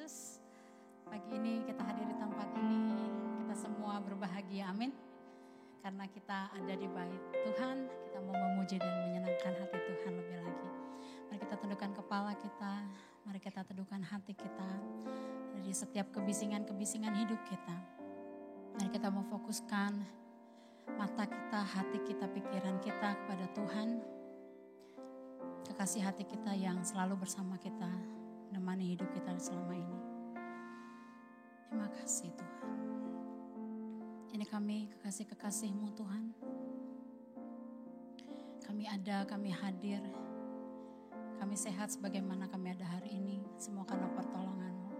Yesus. Pagi ini kita hadir di tempat ini, kita semua berbahagia, amin. Karena kita ada di bait Tuhan, kita mau memuji dan menyenangkan hati Tuhan lebih lagi. Mari kita tundukkan kepala kita, mari kita teduhkan hati kita dari setiap kebisingan-kebisingan hidup kita. Mari kita mau fokuskan mata kita, hati kita, pikiran kita kepada Tuhan. Kekasih hati kita yang selalu bersama kita, menemani hidup kita selama ini. Terima kasih Tuhan. Ini kami kekasih-kekasih-Mu Tuhan. Kami ada, kami hadir. Kami sehat sebagaimana kami ada hari ini. Semua karena pertolongan-Mu.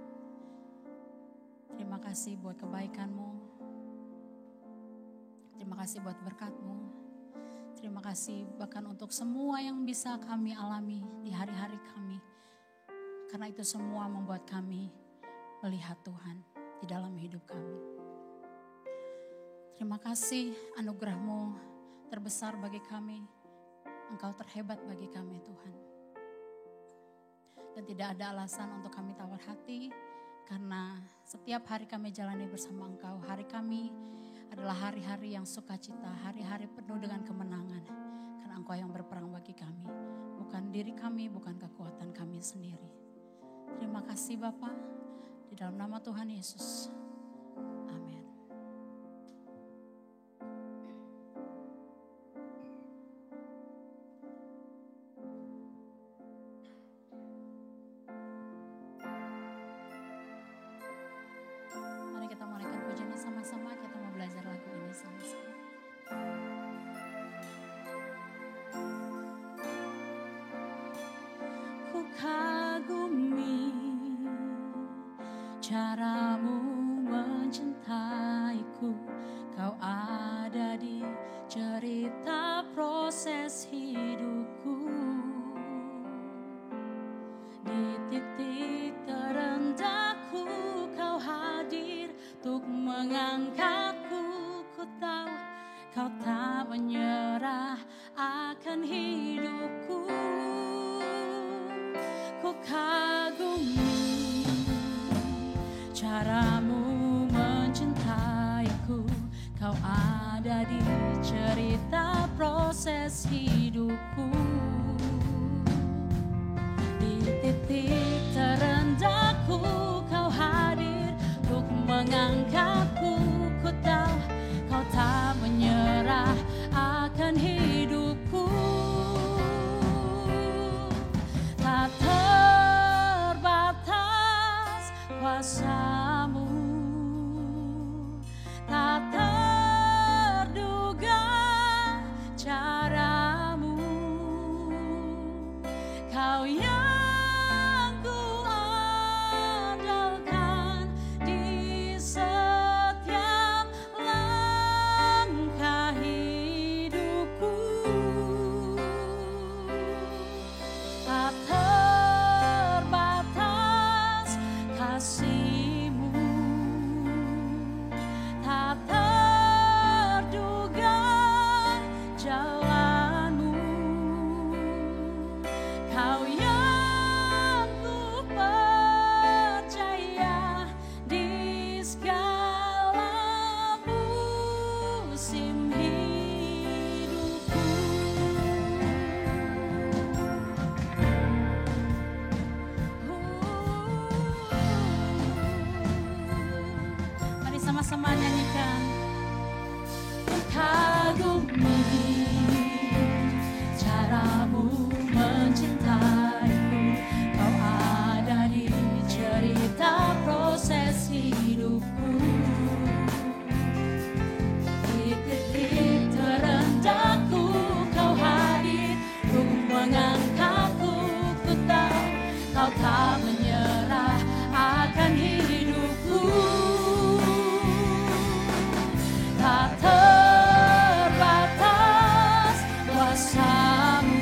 Terima kasih buat kebaikan-Mu. Terima kasih buat berkat-Mu. Terima kasih bahkan untuk semua yang bisa kami alami di hari-hari kami. Karena itu semua membuat kami melihat Tuhan di dalam hidup kami. Terima kasih anugerah-Mu terbesar bagi kami. Engkau terhebat bagi kami Tuhan. Dan tidak ada alasan untuk kami tawar hati. Karena setiap hari kami jalani bersama Engkau. Hari kami adalah hari-hari yang sukacita. Hari-hari penuh dengan kemenangan. Karena Engkau yang berperang bagi kami. Bukan diri kami, bukan kekuatan kami sendiri. Terima kasih Bapa, di dalam nama Tuhan Yesus. Amin. Mari kita mulaikan pujian sama-sama, kita mau belajar lagu ini sama-sama. Ku kagumi cara-Mu mencintaiku, Kau ada di cerita proses hidupku. Di titik terendahku Kau hadir untuk mengangkatku. Ku tahu Kau tak menyerah akan hidupku. Ku kagumi cara-Mu mencintaiku, Kau ada di cerita proses hidupku. Di titik terendahku Kau hadir untuk mengangkatku. Ku tahu Kau tak menyerah akan hidupku. Tak terbatas kuasa-Mu, tak terduga cara-Mu. Kau yang ku andalkan di setiap langkah hidupku. Tak terbatas kasih-Mu, tak terduga jalan-Mu. Kau yang ku percaya di segala musim hidupku. Mari sama-sama nyanyikan. Ku kagumi cara-Mu mencintaiku, Kau ada di cerita proses hidupku. Di titik terendahku Kau hadir untuk mengangkatku. Ku tahu Kau tak menyerah akan hidupku. Tak terbatas kuasa-Mu,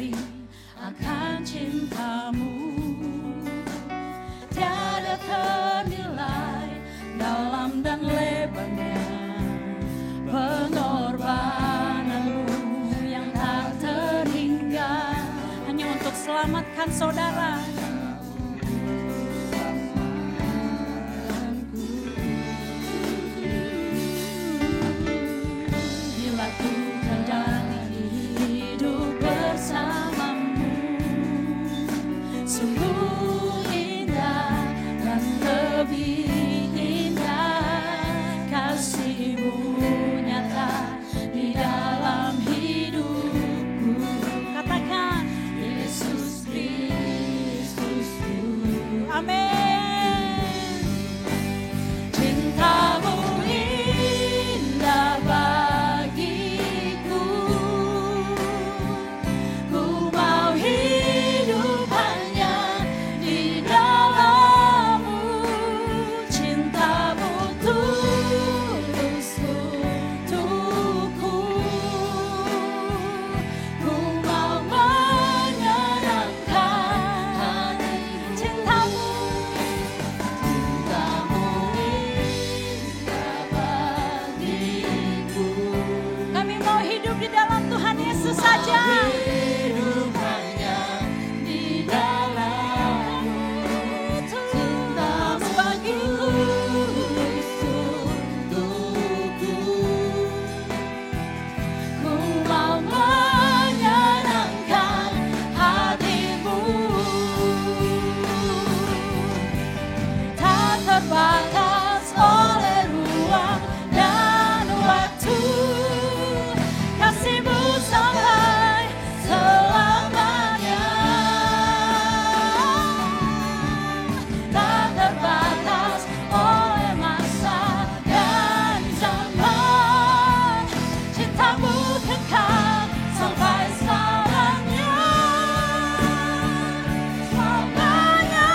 berdiri akan cintamu. Tiada ternilai dalam dan lebarnya pengorbananmu yang tak terhingga hanya untuk selamatkan saudara. Bila ku kembali hidup bersamamu, sungguh indah dan lebih indah kasih-Mu nyata di dalam hidupku. Katakan Yesus Kristusku. Amin. Cinta-Mu indah bagiku, ku mau hidup hanya di dalam-Mu. Cinta-Mu tulus untukku, ku mau menyenangkan hati. Cinta-Mu indah bagiku. Kami mau hidup di dalam Tuhan Yesus saja. Hidup hanya di dalam-Mu. Cinta-Mu bagiku, untukku, ku mau menyenangkan hati-Mu. Tak terbatas oleh ruang dan waktu, kasih-Mu sampai selamanya. Tak terbatas oleh masa dan zaman, cinta-Mu kekal sampai selamanya. Selamanya.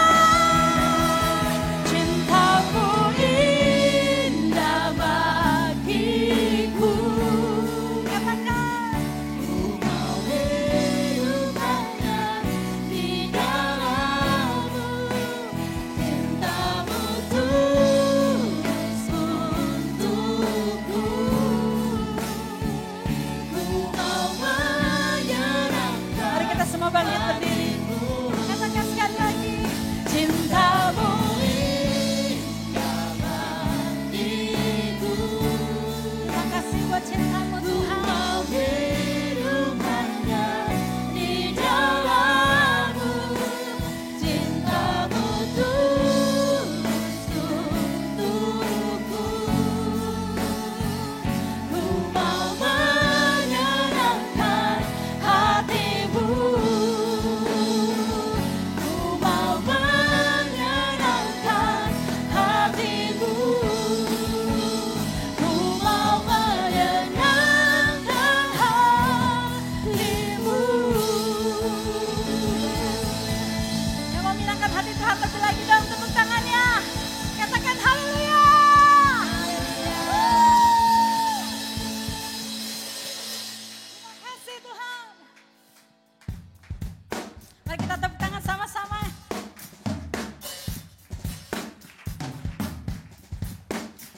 Cinta-Mu indah bagiku. Katakan, ku mau hidup hanya di dalam-Mu. Cinta-Mu tulus untukku, ku mau menyenangkan. Mari kita semua bangkit berdiri. Katakan sekali lagi. Cinta-Mu indah bagiku. Terima kasih buat cinta-Mu Tuhan. Mau hidup hanya di dalam-Mu. Cinta-Mu tulus untukku, ku mau menyenangkan hati-Mu. Ku mau menyenangkan hati-Mu. Ku mau menyenangkan hati-Mu. Yang mau menyenangkan hati Tuhan lebih lagi dalam tepuk tangannya. Katakan haleluya. Terima kasih Tuhan. Mari kita tepuk tangan sama-sama.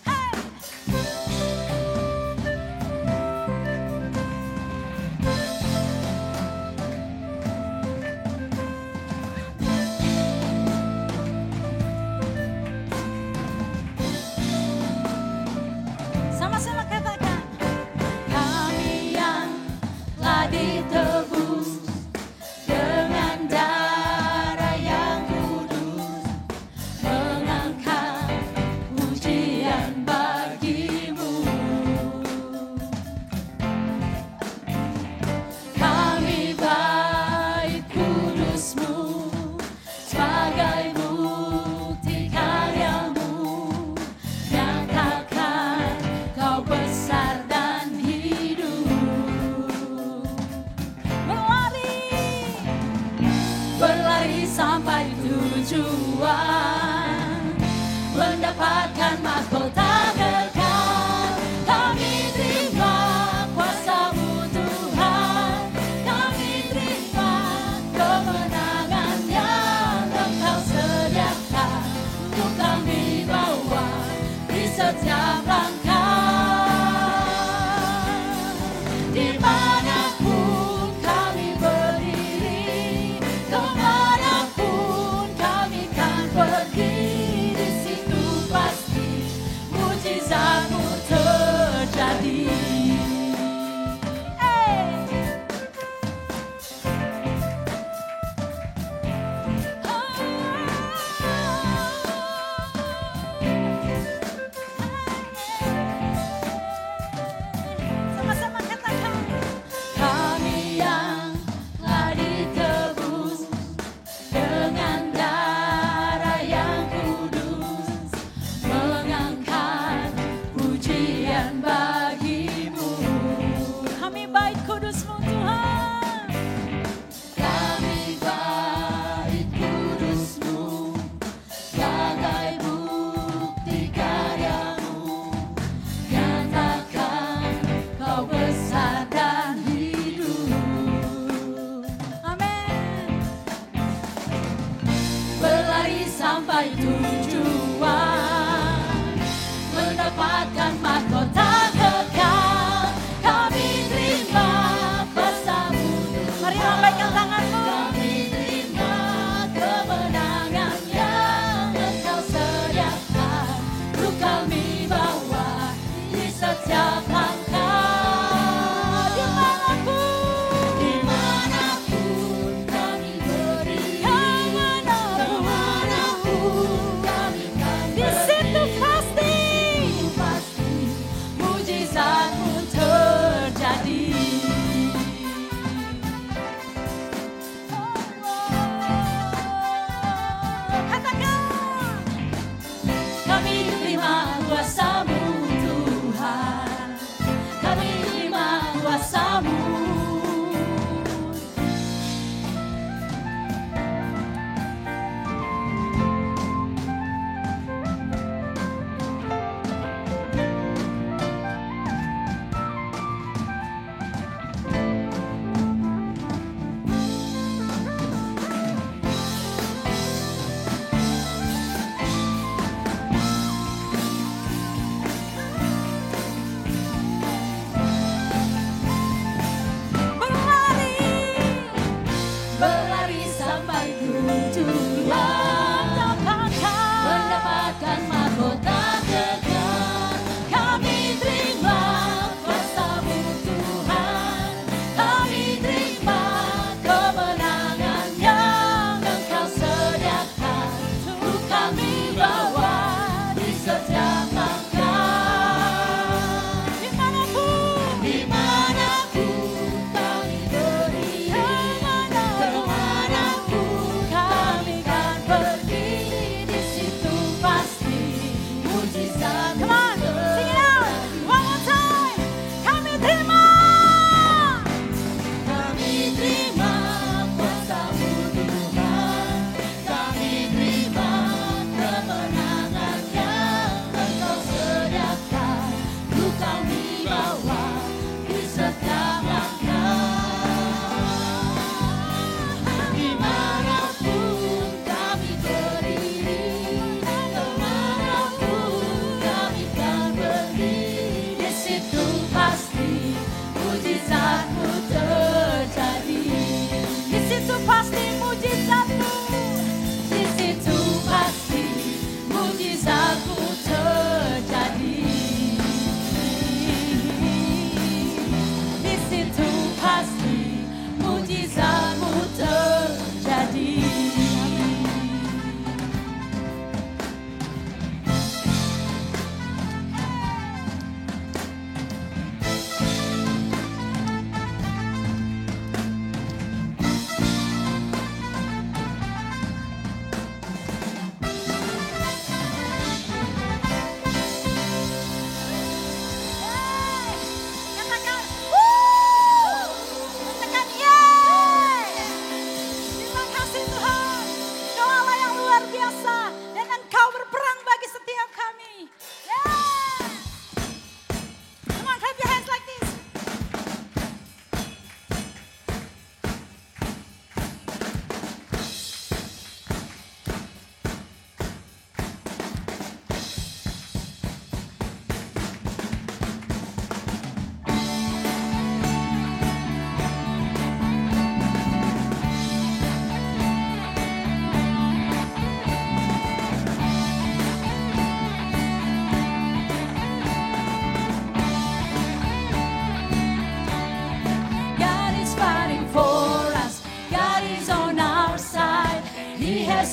Hey. Sama-sama katakan, kami yang telah ditebus dengan darah yang kudus, mengangkat pujian bagi-Mu. Kami bait kudus-Mu sebagai bukti karya-Mu, nyatakan Kau besar dan hidup. Berlari sampai tujuan, mendapatkan mahkota kekal. Kami terima kuasa-Mu Tuhan, kami terima kuasamu.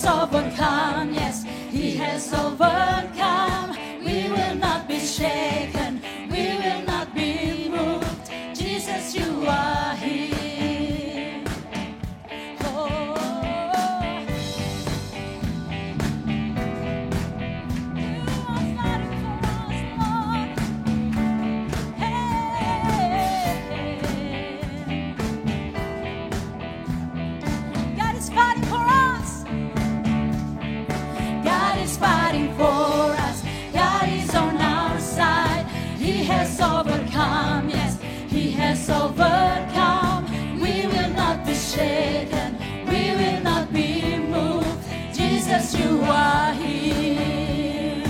Overcome, yes, He has overcome. We will not be shaken, we will not be moved. Jesus, you are here. Oh, you are fighting for us, Lord. Hey, God is fighting for us. God is fighting for us. God is on our side. He has overcome. Yes, He has overcome. We will not be shaken. We will not be moved. Jesus, you are here.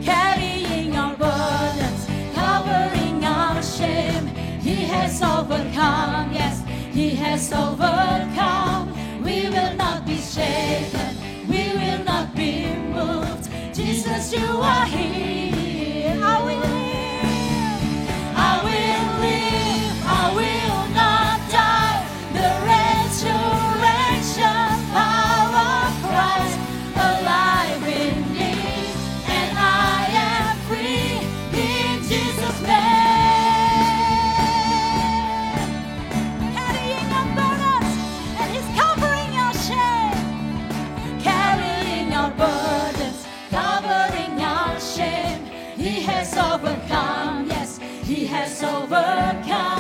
Carrying our burdens, covering our shame. He has overcome. Yes, He has overcome. We will not be shaken. We will not be moved. Jesus, you are here. I will live. I will live. I will not die. The resurrection power of Christ alive in me, and I am free in Jesus' name. Carrying our burdens, and He's covering our shame. Carrying our burdens, covering our shame. He has overcome, yes, He has overcome.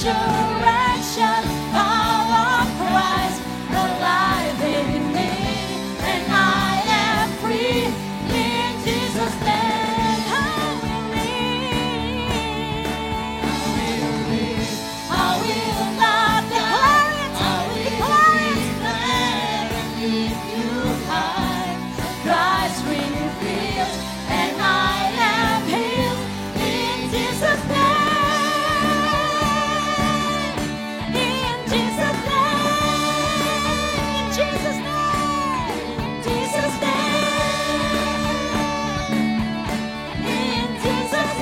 resurrection, power of Christ alive in me, and I am free in Jesus' name. I will not declare it. If you hide, Christ reveals, and I am healed in Jesus' name. In Jesus' name. In Jesus' name. Jesus' name. In Jesus'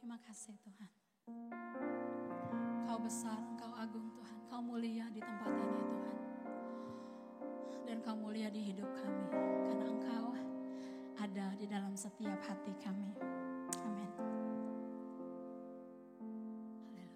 Terima kasih Tuhan. Kau besar, Engkau agung Tuhan. Kau mulia di tempat ini Tuhan. Dan Kau mulia di hidup kami. Karena Engkau ada di dalam setiap hati kami. Amin. Haleluya.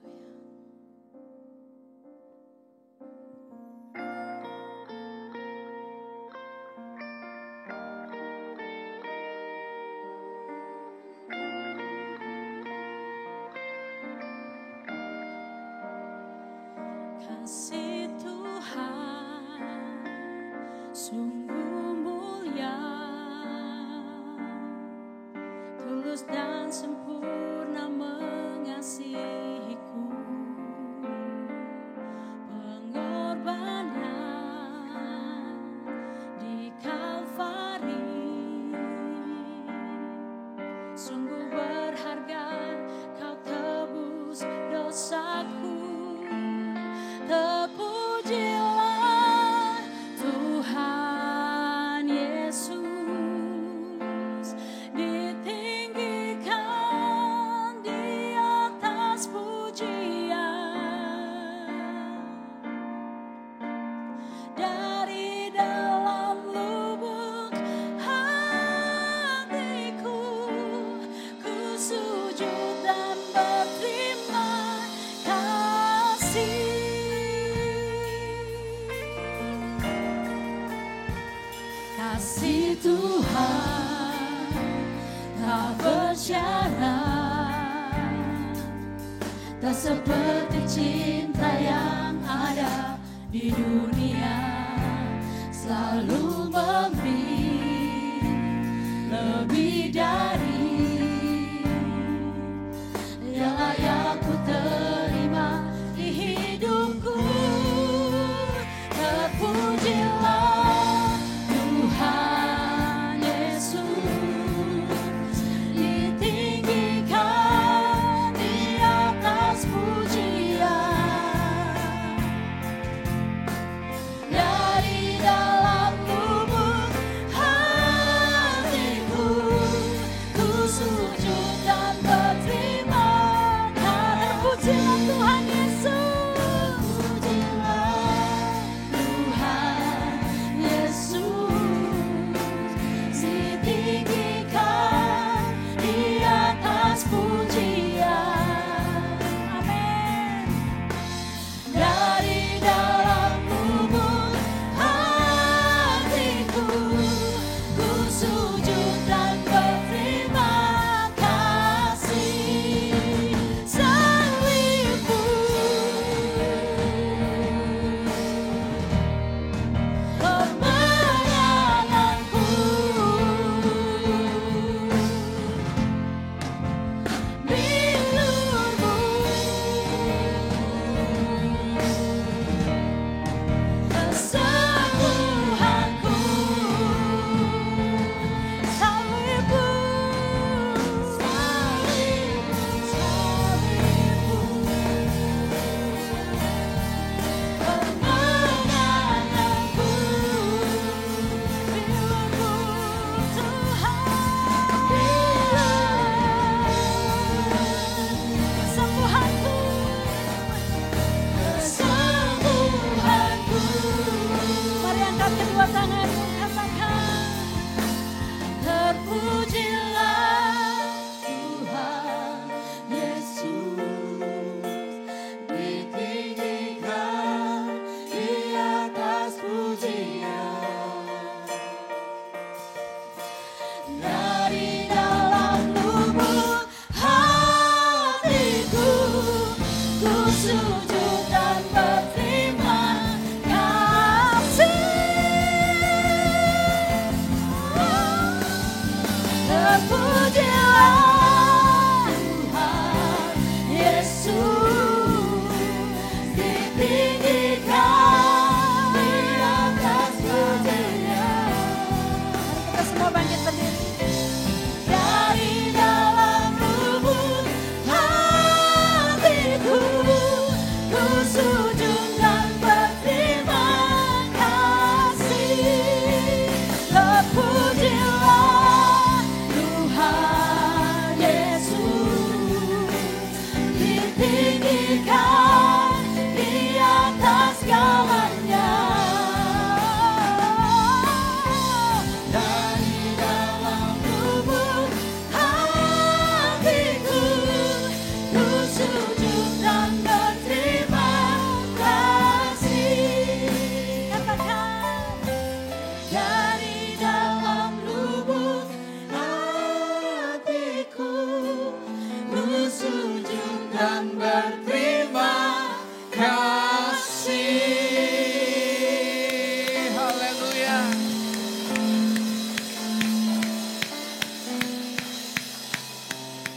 Kasih Tuhan sungguh mulia, tulus dan sempurna mengasihiku. Pengorbanan di Kalvari sungguh berharga, Kau tebus dosaku. Terpujilah Tuhan Yesus, ditinggikan di atas pujian. Dari dalam lubuk hatiku, ku sujud dan berterima kasih. Kasih Tuhan tak bersyarat, tak seperti cinta yang ada di dunia. Selalu memberi lebih dari yang layak ku terima di hidupku. Terpujilah Tuhan Yesus, ditinggikan di atas pujian. Dari dalam lubuk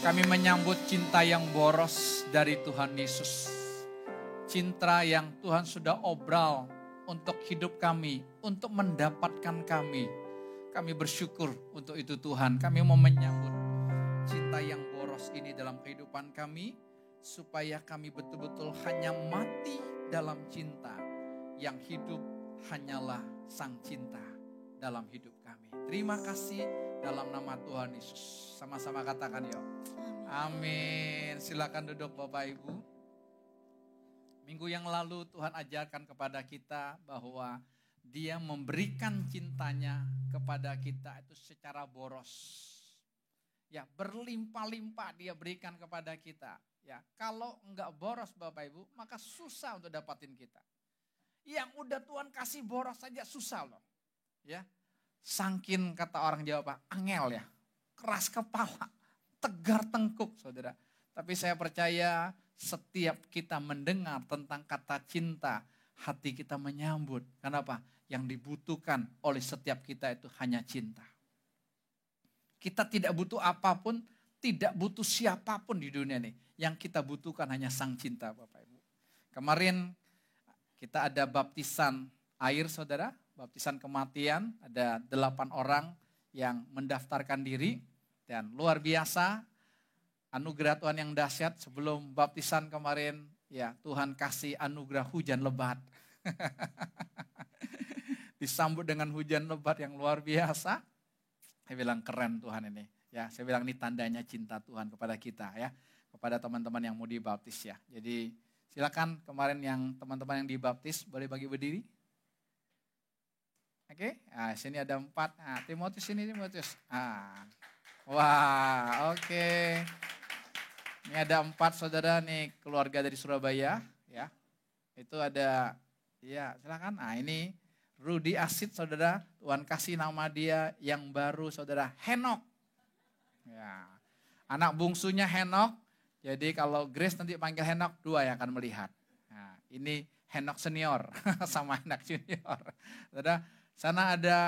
Kami menyambut cinta yang boros dari Tuhan Yesus. Cinta yang Tuhan sudah obral untuk hidup kami, untuk mendapatkan kami. Kami bersyukur untuk itu Tuhan. Kami mau menyambut cinta yang boros ini dalam kehidupan kami, supaya kami betul-betul hanya mati dalam cinta. Yang hidup hanyalah Sang Cinta dalam hidup kami. Terima kasih dalam nama Tuhan Yesus. Sama-sama katakan yuk. Amin. Silakan duduk Bapak Ibu. Minggu yang lalu Tuhan ajarkan kepada kita bahwa Dia memberikan cintanya kepada kita itu secara boros. Ya, berlimpah-limpah Dia berikan kepada kita. Ya, kalau enggak boros Bapak Ibu, maka susah untuk dapatin kita. Yang udah Tuhan kasih boros saja susah loh. Ya. Sangkin kata orang Jawa Pak, angel ya. Keras kepala, tegar tengkuk saudara. Tapi saya percaya setiap kita mendengar tentang kata cinta, hati kita menyambut. Kenapa? Yang dibutuhkan oleh setiap kita itu hanya cinta. Kita tidak butuh apapun, tidak butuh siapapun di dunia ini. Yang kita butuhkan hanya Sang Cinta Bapak Ibu. Kemarin kita ada baptisan air saudara, baptisan kematian. Ada 8 orang yang mendaftarkan diri. Dan luar biasa, anugerah Tuhan yang dahsyat. Sebelum baptisan kemarin, ya Tuhan kasih anugerah hujan lebat. Disambut dengan hujan lebat yang luar biasa. Saya bilang keren Tuhan ini. Ya, saya bilang ini tandanya cinta Tuhan kepada kita ya. Kepada teman-teman yang mau dibaptis ya. Jadi silakan kemarin yang teman-teman yang dibaptis boleh bagi berdiri. Oke, nah, sini ada 4. Nah, Timotius ini Timotius. Wah, oke. Ini ada 4 saudara nih keluarga dari Surabaya ya. Itu ada, ya silakan. Nah ini Rudi Asid saudara, Tuhan kasih nama dia yang baru saudara, Henok. Ya, anak bungsunya Henok. Jadi kalau Grace nanti panggil Henok, 2 yang akan melihat. Nah, ini Henok senior sama Henok junior. Saudara, sana ada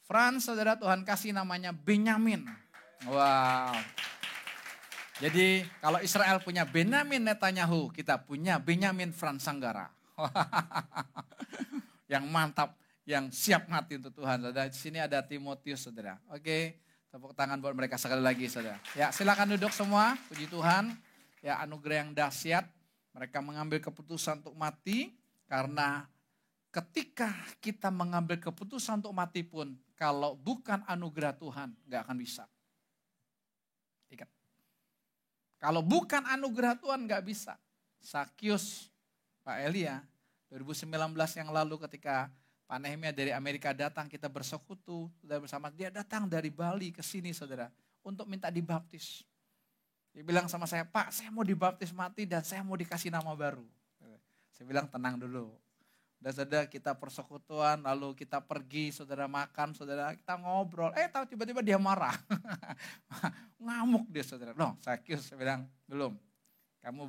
Frans saudara, Tuhan kasih namanya Benyamin. Wow. Jadi kalau Israel punya Benyamin Netanyahu, kita punya Benyamin Frans Sanggara. Yang mantap, yang siap mati untuk Tuhan. Saudara, di sini ada Timotius saudara. Oke, tepuk tangan buat mereka sekali lagi saudara. Ya, silakan duduk semua. Puji Tuhan. Ya, anugerah yang dahsyat. Mereka mengambil keputusan untuk mati karena ketika kita mengambil keputusan untuk mati pun, kalau bukan anugerah Tuhan, gak akan bisa. Ikat. Kalau bukan anugerah Tuhan gak bisa. Sakyus, Pak Elia, 2019 yang lalu ketika Pak Nehemia dari Amerika datang, kita bersekutu, sudah bersama. Dia datang dari Bali ke sini saudara, untuk minta dibaptis. Dia bilang sama saya, Pak saya mau dibaptis mati dan saya mau dikasih nama baru. Saya bilang tenang dulu. Dan saudara kita persekutuan, lalu kita pergi, saudara makan, saudara kita ngobrol. Tahu tiba-tiba dia marah. Ngamuk dia saudara. Loh, saya bilang belum. Kamu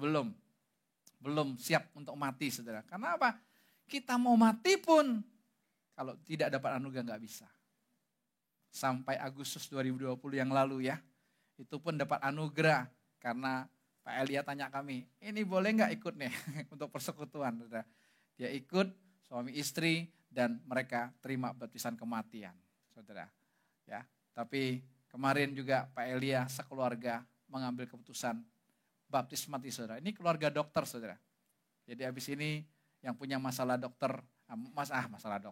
belum siap untuk mati saudara. Karena apa? Kita mau mati pun kalau tidak dapat anugerah nggak bisa. Sampai Agustus 2020 yang lalu ya. Itu pun dapat anugerah karena Pak Elia tanya kami, ini boleh nggak ikut nih untuk persekutuan saudara. Dia ikut, suami istri, dan mereka terima baptisan kematian, saudara. Ya, tapi kemarin juga Pak Elia sekeluarga mengambil keputusan baptis mati, saudara. Ini keluarga dokter, saudara. Jadi habis ini yang punya masalah dokter,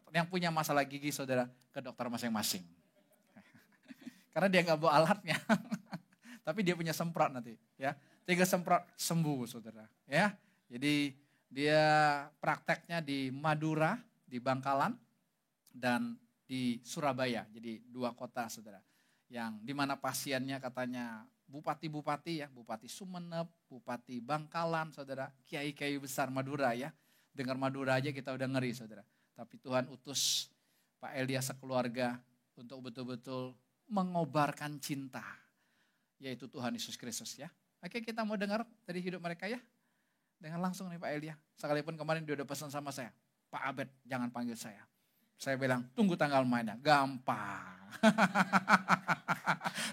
yang punya masalah gigi, saudara, ke dokter masing-masing. Karena dia nggak bawa alatnya, tapi dia punya semprot nanti, ya. 3 semprot sembuh, saudara. Ya, jadi dia prakteknya di Madura, di Bangkalan, dan di Surabaya. Jadi 2 kota saudara. Yang dimana pasiennya katanya bupati-bupati ya, Bupati Sumeneb, Bupati Bangkalan saudara, kiai-kiai besar Madura ya. Dengar Madura aja kita udah ngeri saudara. Tapi Tuhan utus Pak Elia sekeluarga untuk betul-betul mengobarkan cinta. Yaitu Tuhan Yesus Kristus ya. Oke, kita mau dengar dari hidup mereka ya. Dengan langsung nih Pak Elia. Sekalipun kemarin dia udah pesan sama saya. Pak Abed jangan panggil saya. Saya bilang tunggu tanggal mainnya. Gampang.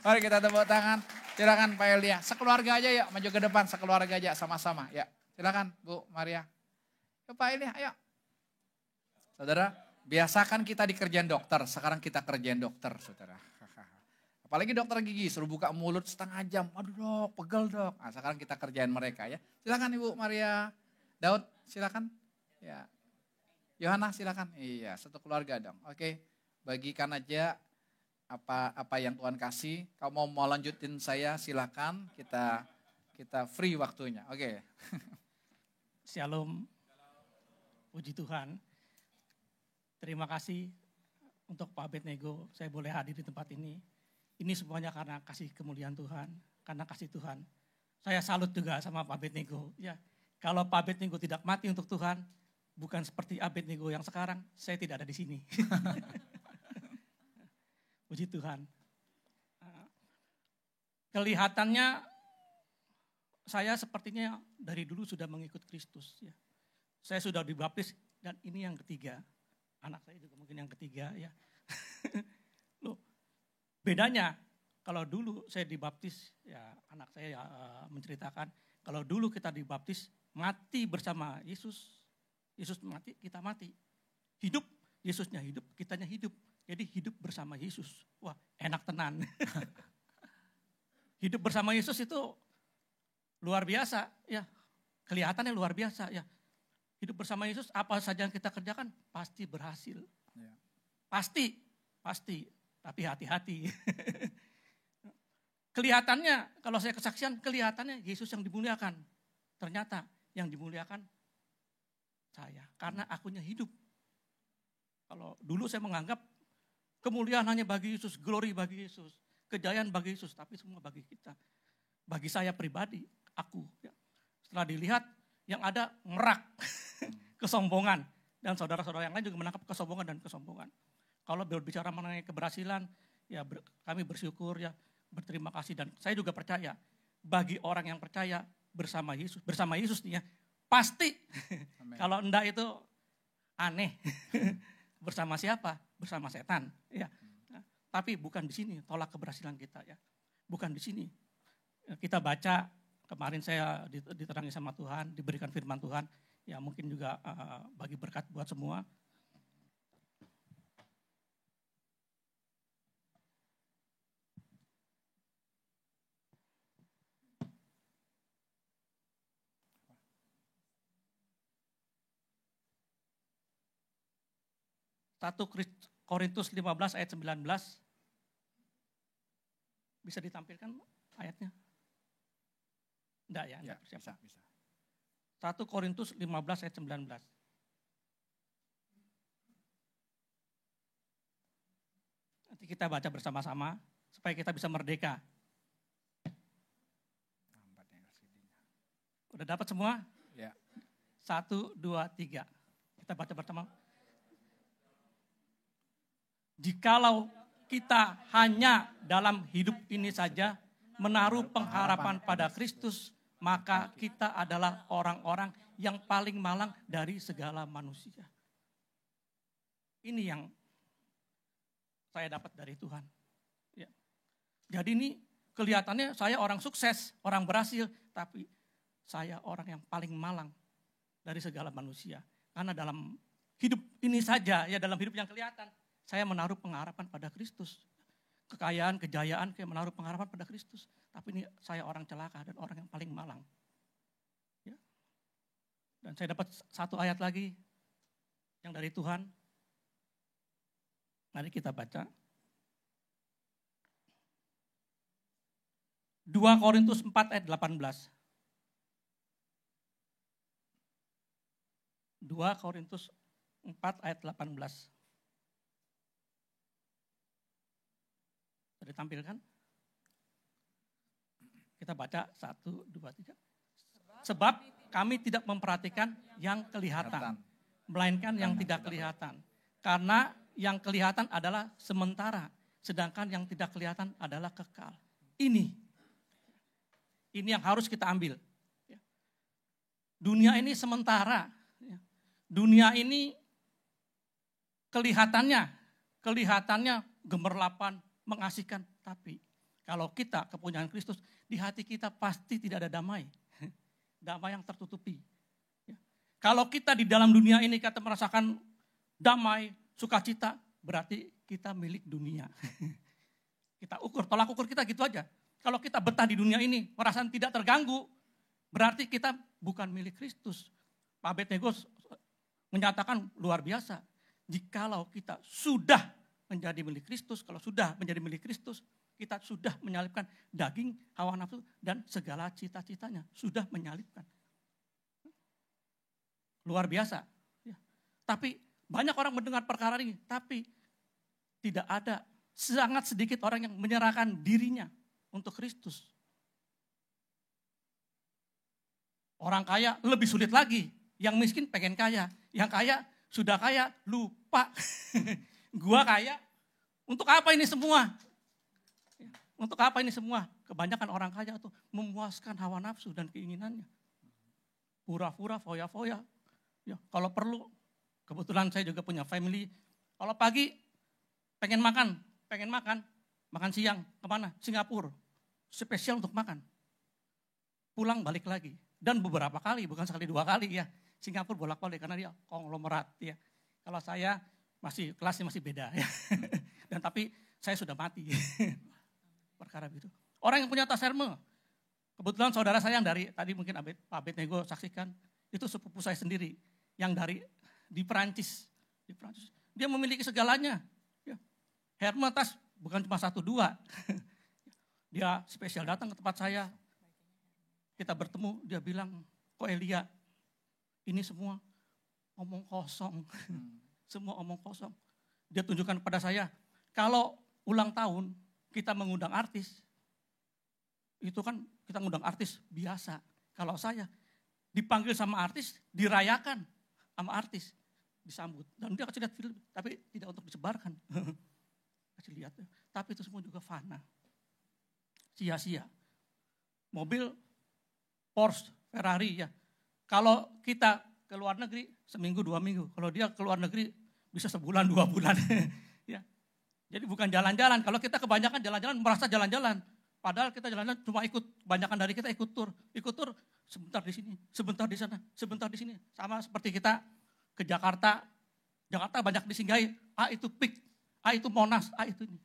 Mari kita tepuk tangan. Silakan Pak Elia. Sekeluarga aja ya, maju ke depan sekeluarga aja sama-sama. Ya, silakan Bu Maria. Yuk Pak Elia, ayo. Saudara, biasakan kita dikerjain dokter, sekarang kita kerjain dokter, saudara. Apalagi dokter gigi, suruh buka mulut setengah jam. Aduh dok, pegel dok. Nah, sekarang kita kerjain mereka ya. Silakan Ibu Maria. Daud, silakan. Ya. Yohana, silakan. Iya, satu keluarga dong. Oke, bagikan aja apa yang Tuhan kasih. Kalau mau lanjutin saya, silakan. Kita free waktunya. Oke. Shalom. Puji Tuhan. Terima kasih untuk Pak Abednego. Saya boleh hadir di tempat ini. Ini semuanya karena kasih kemuliaan Tuhan, karena kasih Tuhan. Saya salut juga sama Pak Abednego. Ya, kalau Pak Abednego tidak mati untuk Tuhan, bukan seperti Abednego yang sekarang, saya tidak ada di sini. Puji Tuhan. Kelihatannya saya sepertinya dari dulu sudah mengikut Kristus. Ya. Saya sudah dibaptis dan ini yang ketiga. Anak saya juga mungkin yang ketiga ya. Loh, bedanya kalau dulu saya dibaptis, ya anak saya menceritakan, kalau dulu kita dibaptis mati bersama Yesus. Yesus mati, kita mati. Hidup, Yesusnya hidup, kitanya hidup. Jadi hidup bersama Yesus. Wah, enak tenan. Hidup bersama Yesus itu luar biasa, ya. Kelihatannya luar biasa, ya. Hidup bersama Yesus, apa saja yang kita kerjakan pasti berhasil. Ya. Pasti. Tapi hati-hati. Kelihatannya, kalau saya kesaksian, kelihatannya Yesus yang dimuliakan. Ternyata yang dimuliakan saya, karena akunya hidup. Kalau dulu saya menganggap kemuliaan hanya bagi Yesus, glory bagi Yesus, kejayaan bagi Yesus, tapi semua bagi kita. Bagi saya pribadi, aku. Ya. Setelah dilihat, yang ada merak, kesombongan. Dan saudara-saudara yang lain juga menangkap kesombongan dan kesombongan. Kalau berbicara mengenai keberhasilan, ya kami bersyukur, ya berterima kasih. Dan saya juga percaya, bagi orang yang percaya bersama Yesus nih ya, pasti. Kalau enggak itu aneh. Bersama siapa? Bersama setan. Ya. Nah, tapi bukan di sini tolak keberhasilan kita ya. Bukan di sini. Kita baca, kemarin saya diterangi sama Tuhan, diberikan firman Tuhan, ya mungkin juga bagi berkat buat semua. Satu Korintus 15 ayat 19. Bisa ditampilkan ayatnya? Enggak ya? Enggak, bisa. 1 Korintus 15 ayat 19. Nanti kita baca bersama-sama supaya kita bisa merdeka. Udah dapat semua? Ya. 1, 2, 3. Kita baca bersama. Jikalau kita hanya dalam hidup ini saja menaruh pengharapan pada Kristus, maka kita adalah orang-orang yang paling malang dari segala manusia. Ini yang saya dapat dari Tuhan. Ya. Jadi ini kelihatannya saya orang sukses, orang berhasil, tapi saya orang yang paling malang dari segala manusia. Karena dalam hidup ini saja, ya dalam hidup yang kelihatan, saya menaruh pengharapan pada Kristus. Kekayaan, kejayaan, kayak menaruh pengharapan pada Kristus. Tapi ini saya orang celaka dan orang yang paling malang. Ya. Dan saya dapat satu ayat lagi yang dari Tuhan. Mari kita baca. 2 Korintus 4 ayat 18. 2 Korintus 4 ayat 18. Ditampilkan? Kita baca 1, 2, 3. Sebab kami tidak memperhatikan yang kelihatan, melainkan yang tidak kelihatan. Karena yang kelihatan adalah sementara, sedangkan yang tidak kelihatan adalah kekal. Ini yang harus kita ambil. Dunia ini sementara. Dunia ini kelihatannya gemerlapan, mengasihkan, tapi Kalau kita kepunyaan Kristus, di hati kita pasti tidak ada damai. Damai yang tertutupi. Kalau kita di dalam dunia ini kita merasakan damai, sukacita, berarti kita milik dunia. Kita ukur, tolak ukur kita gitu aja. Kalau kita betah di dunia ini, merasa tidak terganggu, berarti kita bukan milik Kristus. Pak Abednego menyatakan luar biasa. Jikalau kita sudah menjadi milik Kristus, kalau sudah menjadi milik Kristus, kita sudah menyalipkan daging, hawa nafsu, dan segala cita-citanya. Sudah menyalipkan. Luar biasa. Ya. Tapi banyak orang mendengar perkara ini, tapi tidak ada, sangat sedikit orang yang menyerahkan dirinya untuk Kristus. Orang kaya lebih sulit lagi. Yang miskin pengen kaya. Yang kaya sudah kaya lupa. Gua kaya. Untuk apa ini semua? Untuk apa ini semua? Kebanyakan orang kaya itu memuaskan hawa nafsu dan keinginannya. Pura-pura, foya-foya. Ya, kalau perlu, kebetulan saya juga punya family. Kalau pagi pengen makan siang kemana? Singapura. Spesial untuk makan. Pulang balik lagi. Dan beberapa kali, bukan sekali 2 kali ya. Singapura bolak-balik karena dia konglomerat ya. Kalau saya kelasnya masih beda ya. Dan tapi saya sudah mati. Perkara begitu. Orang yang punya tas Hermes, kebetulan saudara saya yang dari tadi mungkin Pak Abednego saksikan, itu sepupu saya sendiri yang di Perancis. Dia memiliki segalanya. Ya. Hermes tas bukan cuma 1-2. Dia spesial datang ke tempat saya. Kita bertemu, dia bilang, kok Elia, ini semua omong kosong. Semua omong kosong. Dia tunjukkan kepada saya, kalau ulang tahun kita mengundang artis, itu kan kita ngundang artis biasa. Kalau saya dipanggil sama artis, dirayakan sama artis, disambut. Dan dia kasih lihat film, tapi tidak untuk disebarkan. Kasih lihat, tapi itu semua juga fana. Sia-sia. Mobil Porsche, Ferrari ya. Kalau kita ke luar negeri seminggu 2 minggu. Kalau dia ke luar negeri bisa sebulan 2 bulan. Ya. Jadi bukan jalan-jalan. Kalau kita kebanyakan jalan-jalan merasa jalan-jalan. Padahal kita jalan-jalan cuma ikut. Kebanyakan dari kita ikut tur. Ikut tur sebentar di sini, sebentar di sana, sebentar di sini. Sama seperti kita ke Jakarta. Jakarta banyak disinggahi. Itu PIK, itu Monas, itu ini.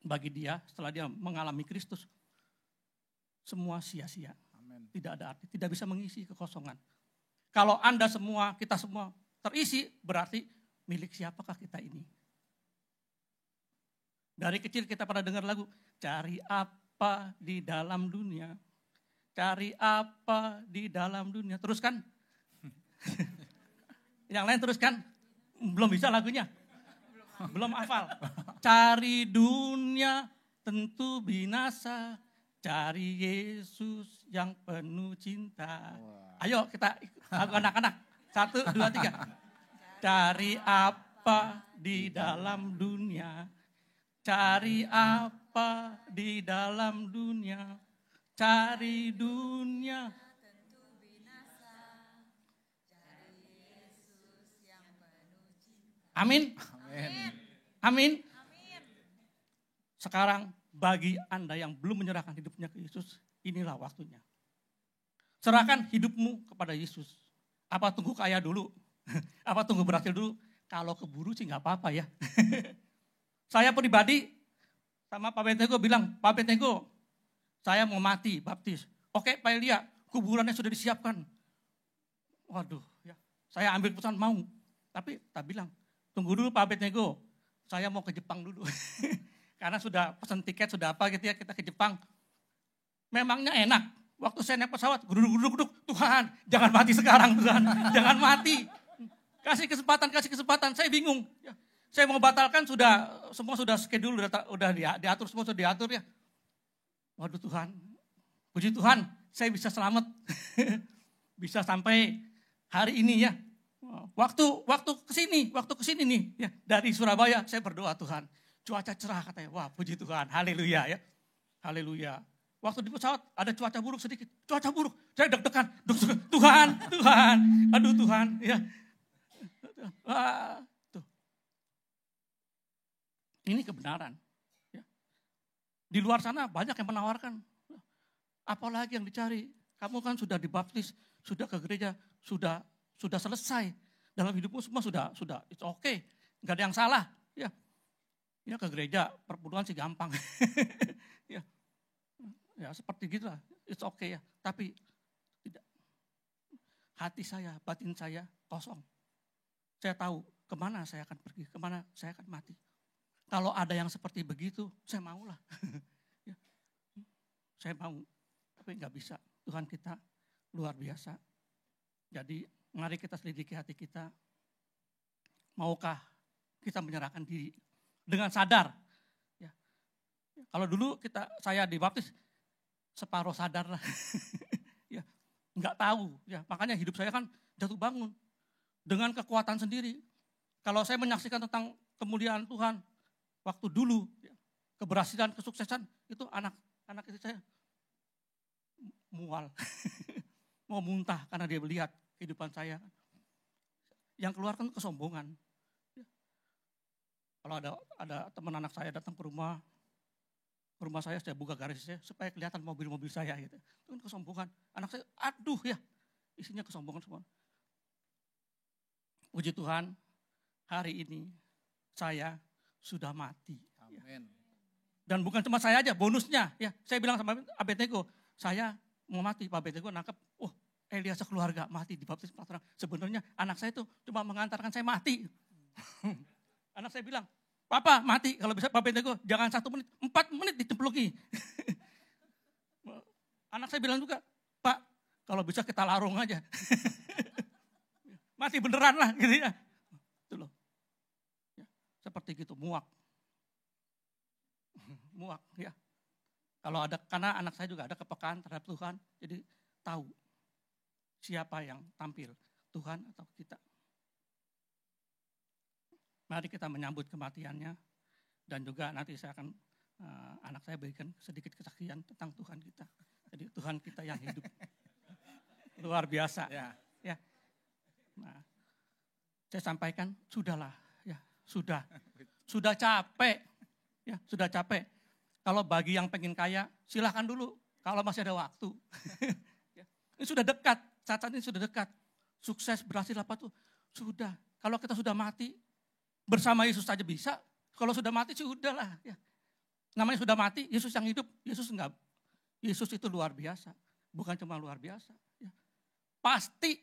Bagi dia setelah dia mengalami Kristus, semua sia-sia. Amen. Tidak ada arti, tidak bisa mengisi kekosongan. Kalau Anda semua, kita semua terisi, berarti milik siapakah kita ini? Dari kecil kita pernah dengar lagu, cari apa di dalam dunia? Cari apa di dalam dunia? Teruskan. Yang lain teruskan. Belum bisa lagunya. Belum hafal. Cari dunia tentu binasa. Cari Yesus yang penuh cinta. Wow. Ayo kita anak-anak. 1, 2, 3. Cari apa di dalam dunia? Cari apa di dalam dunia? Cari dunia. Tentu binasa. Cari Yesus yang penuh cinta. Amin. Amin. Amin. Sekarang bagi Anda yang belum menyerahkan hidupnya ke Yesus, inilah waktunya. Serahkan hidupmu kepada Yesus. Apa tunggu kaya dulu? Apa tunggu berhasil dulu? Kalau keburu sih gak apa-apa ya. Saya pribadi sama Pak Abednego bilang, Pak Abednego, saya mau mati baptis. Oke Pak Elia, kuburannya sudah disiapkan. Waduh, ya, saya ambil keputusan mau. Tapi tak bilang, tunggu dulu Pak Abednego, saya mau ke Jepang dulu. Karena sudah pesan tiket, sudah apa gitu ya, kita ke Jepang. Memangnya enak. Waktu saya naik pesawat, guduk-guduk, Tuhan, jangan mati sekarang Tuhan, jangan mati. Kasih kesempatan, saya bingung. Ya, saya mau batalkan, semua sudah schedule, udah diatur, semua sudah diatur ya. Waduh Tuhan, puji Tuhan, saya bisa selamat. Bisa sampai hari ini ya. Waktu kesini nih, ya, dari Surabaya, saya berdoa Tuhan. Cuaca cerah katanya, wah puji Tuhan, haleluya ya. Haleluya. Waktu di pesawat ada cuaca buruk sedikit, cuaca buruk. Saya deg-degan, Tuhan, aduh Tuhan. Ya. Tuh. Ini kebenaran. Di luar sana banyak yang menawarkan. Apalagi yang dicari? Kamu kan sudah dibaptis, sudah ke gereja, sudah selesai. Dalam hidupmu semua sudah it's okay. Enggak ada yang salah. Ya ke gereja, perpuluhan sih gampang. ya seperti gitulah, it's okay ya. Tapi tidak. Hati saya, batin saya kosong. Saya tahu kemana saya akan pergi, kemana saya akan mati. Kalau ada yang seperti begitu, saya maulah. Ya. Saya mau, tapi nggak bisa. Tuhan kita luar biasa. Jadi mari kita selidiki hati kita. Maukah kita menyerahkan diri dengan sadar? Ya. Kalau dulu saya dibaptis separuh sadar lah. Ya. Nggak tahu. Ya. Makanya hidup saya kan jatuh bangun dengan kekuatan sendiri. Kalau saya menyaksikan tentang kemuliaan Tuhan, waktu dulu, keberhasilan, kesuksesan, itu anak istri saya mual. Mau muntah karena dia melihat kehidupan saya. Yang keluar kan kesombongan. Kalau ada teman anak saya datang ke rumah saya buka garisnya supaya kelihatan mobil-mobil saya gitu. Itu kan kesombongan. Anak saya, aduh ya, isinya kesombongan semua. Puji Tuhan, hari ini saya sudah mati. Amin. Dan bukan cuma saya aja, bonusnya. Ya, saya bilang sama Abednego, saya mau mati. Pak Abednego nangkep, Elia sekeluarga mati dibaptis 4 orang. Sebenarnya anak saya itu cuma mengantarkan saya mati. Anak saya bilang, Papa mati, kalau bisa Pak Abednego jangan 1 menit, 4 menit dicempluki. Anak saya bilang juga, Pak kalau bisa kita larung aja. Mati beneran lah gitu ya. Itu loh. Seperti gitu, muak ya. Karena anak saya juga ada kepekaan terhadap Tuhan, jadi tahu siapa yang tampil, Tuhan atau kita. Mari kita menyambut kematiannya, dan juga nanti saya akan anak saya berikan sedikit kesaksian tentang Tuhan kita. Jadi Tuhan kita yang hidup luar biasa. Ya. Nah, saya sampaikan sudahlah. Sudah capek. Ya, sudah capek. Kalau bagi yang pengen kaya, silahkan dulu. Kalau masih ada waktu. Ya. Ini sudah dekat. Saat ini sudah dekat. Sukses, berhasil apa tuh? Sudah. Kalau kita sudah mati, bersama Yesus saja bisa. Kalau sudah mati, sudahlah. Ya. Namanya sudah mati, Yesus yang hidup. Yesus itu luar biasa. Bukan cuma luar biasa. Ya. Pasti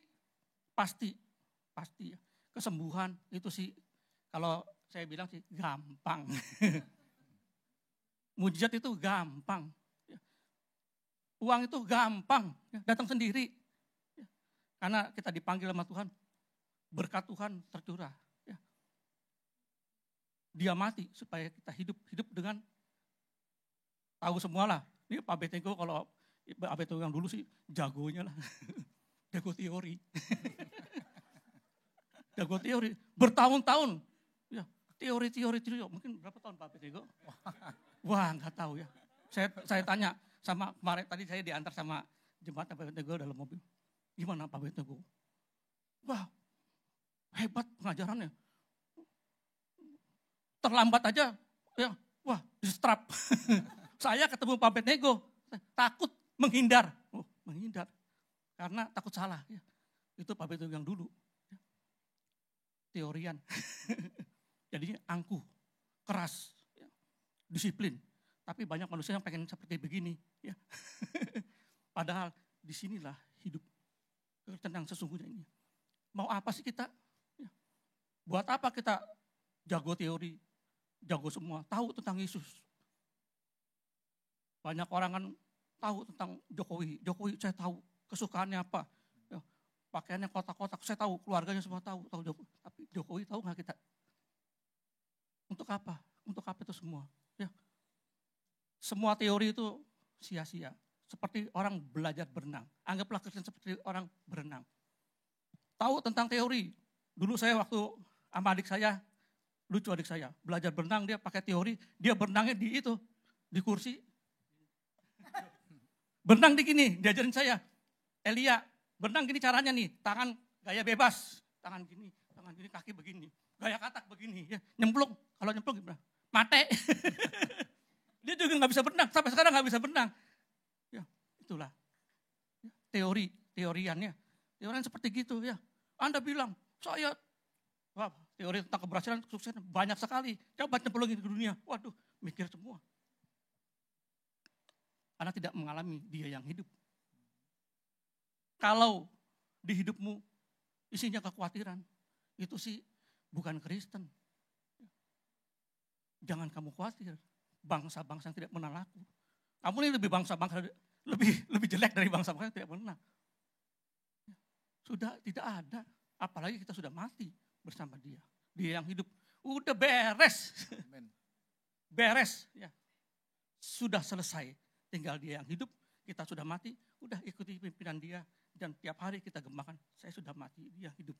ya. Kesembuhan itu sih, kalau saya bilang sih gampang. Mujizat itu gampang. Uang itu gampang, datang sendiri. Karena kita dipanggil sama Tuhan, berkat Tuhan tercurah. Dia mati supaya kita hidup dengan tahu semualah. Ini Pak Abednego, kalau Pak Abednego yang dulu sih jagonya lah. Jago teori. Jago teori, bertahun-tahun. Ya, teori. Mungkin berapa tahun Pak Abednego? Wah, nggak tahu ya. Saya tanya sama kemarin, tadi saya diantar sama jemaat Pak Abednego dalam mobil. Gimana Pak Abednego? Wah, hebat pengajarannya. Terlambat aja, ya, wah, distrap. Saya ketemu Pak Abednego, takut, menghindar. Menghindar, karena takut salah. Ya. Itu Pak Abednego yang dulu. Ya. Teorian. Jadi angkuh, keras, ya. Disiplin. Tapi banyak manusia yang pengen seperti begini. Ya. Padahal disinilah hidup yang sesungguhnya ini. Mau apa sih kita? Ya. Buat apa kita jago teori, jago semua, tahu tentang Yesus. Banyak orang kan tahu tentang Jokowi. Jokowi saya tahu kesukaannya apa. Ya, pakaiannya kotak-kotak, saya tahu, keluarganya semua tahu Jokowi. Tapi Jokowi tahu nggak kita? Untuk apa? Untuk apa itu semua? Ya. Semua teori itu sia-sia. Seperti orang belajar berenang. Anggaplah Kristen seperti orang berenang. Tahu tentang teori. Dulu saya waktu sama adik saya, lucu adik saya, belajar berenang, dia pakai teori, dia berenangnya di kursi. Berenang di gini, diajarin saya. Elia, berenang gini caranya nih, tangan gaya bebas. Tangan gini, kaki begini. Gaya katak begini, ya. Nyemplung, kalau nyemplung gimana? Mate. Dia juga nggak bisa berenang, sampai sekarang nggak bisa berenang. Ya, itulah teoriannya seperti gitu ya. Anda bilang, teori tentang keberhasilan, kesuksesan banyak sekali. Coba cemplungin ke dunia, waduh, mikir semua. Anda tidak mengalami dia yang hidup. Kalau di hidupmu isinya kekhawatiran, itu sih bukan Kristen. Jangan kamu khawatir, bangsa-bangsa yang tidak mengenal aku. Kamu ini lebih bangsa-bangsa, lebih jelek dari bangsa-bangsa yang tidak mengenal. Sudah tidak ada, apalagi kita sudah mati bersama dia. Dia yang hidup, udah beres. Amen. Beres, ya. Sudah selesai, tinggal dia yang hidup, kita sudah mati, udah ikuti pimpinan dia. Dan tiap hari kita gemakan, saya sudah mati, dia hidup.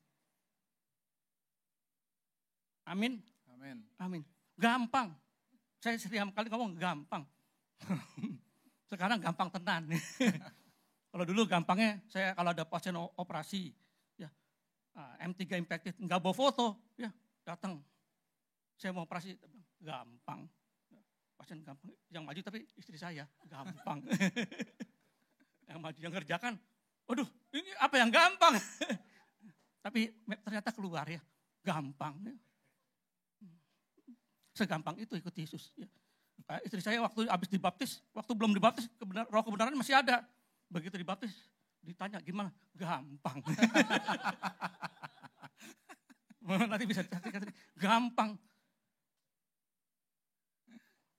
Amin. Amin. Amin. Gampang. Saya setiap kali ngomong gampang. Sekarang gampang tenan. Kalau dulu gampangnya, saya kalau ada pasien operasi, ya M3 infected, nggak bawa foto, ya datang. Saya mau operasi, gampang. Pasien gampang. Yang maju tapi istri saya, gampang. Yang maju, yang ngerjakan, waduh, ini apa yang gampang? Tapi ternyata keluar ya, gampang. Ya. Segampang itu ikut Yesus. Ya. Istri saya waktu habis dibaptis, waktu belum dibaptis, roh kebenaran masih ada. Begitu dibaptis, ditanya gimana? Gampang. Nanti bisa disaksikan. Gampang.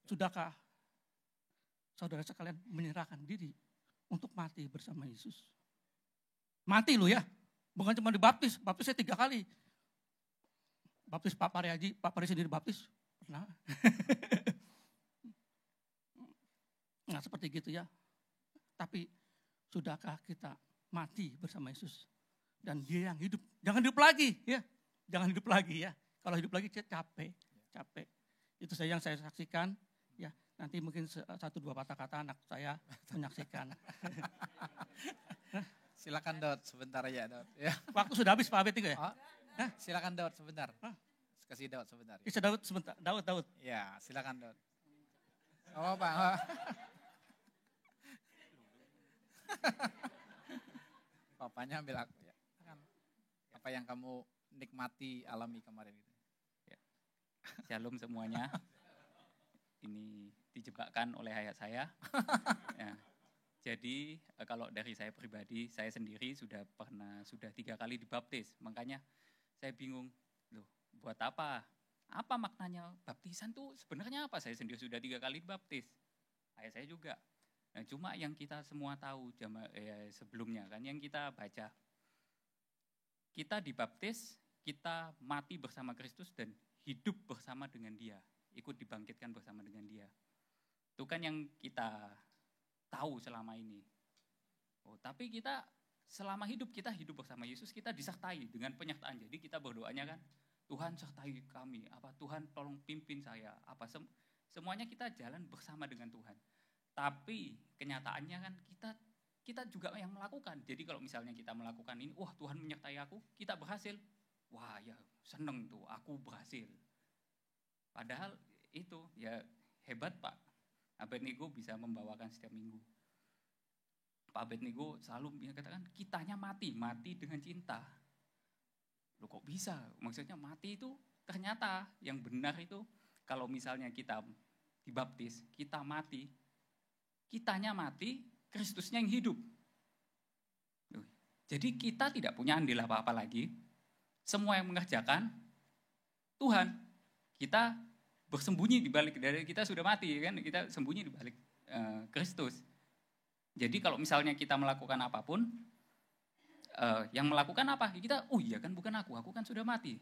Sudahkah saudara sekalian menyerahkan diri untuk mati bersama Yesus? Mati loh ya, bukan cuma dibaptis, baptis saya 3 kali. Baptis Pak Pari sendiri baptis, pernah. Nah seperti gitu ya. Tapi sudahkah kita mati bersama Yesus? Dan dia yang hidup, jangan hidup lagi ya. Jangan hidup lagi ya. Kalau hidup lagi capek. Itu yang saya saksikan. Ya, nanti mungkin 1-2 patah kata anak saya menyaksikan. Silakan Daud, sebentar aja Daud. Ya. Waktu sudah habis Pak Abed ya? Oh, silakan Daud sebentar. Kasih Daud sebentar. Bisa Daud sebentar. Daud. Ya, silakan Daud. Oh Pak. Papanya ambil aku ya. Apa yang kamu nikmati alami kemarin itu? Ya. Shalom semuanya. Ini dijebakkan oleh ayah saya. Ya. Jadi kalau dari saya pribadi, saya sendiri sudah 3 kali dibaptis. Makanya saya bingung, loh buat apa? Apa maknanya baptisan tuh sebenarnya apa? Saya sendiri sudah 3 kali dibaptis. Ayah saya juga. Nah, cuma yang kita semua tahu sebelumnya kan, yang kita baca. Kita dibaptis, kita mati bersama Kristus dan hidup bersama dengan dia. Ikut dibangkitkan bersama dengan dia. Itu kan yang kita tahu selama ini. Oh, tapi kita selama hidup kita hidup bersama Yesus, kita disertai dengan penyertaan. Jadi kita berdoanya kan, Tuhan sertai kami, Tuhan tolong pimpin saya, semuanya kita jalan bersama dengan Tuhan. Tapi kenyataannya kan kita juga yang melakukan. Jadi kalau misalnya kita melakukan ini, wah Tuhan menyertai aku, kita berhasil. Wah ya seneng tuh, aku berhasil. Padahal itu ya hebat Pak Abednego bisa membawakan setiap minggu. Pak Abednego selalu katakan kitanya mati dengan cinta. Loh kok bisa? Maksudnya mati itu ternyata yang benar itu kalau misalnya kita dibaptis, kita mati, kitanya mati, Kristusnya yang hidup. Jadi kita tidak punya andil apa-apa lagi. Semua yang mengerjakan Tuhan. Kita bersembunyi di balik, dari kita sudah mati kan, kita sembunyi di balik Kristus. Jadi kalau misalnya kita melakukan apapun, yang melakukan apa? Kita, oh iya kan bukan aku kan sudah mati.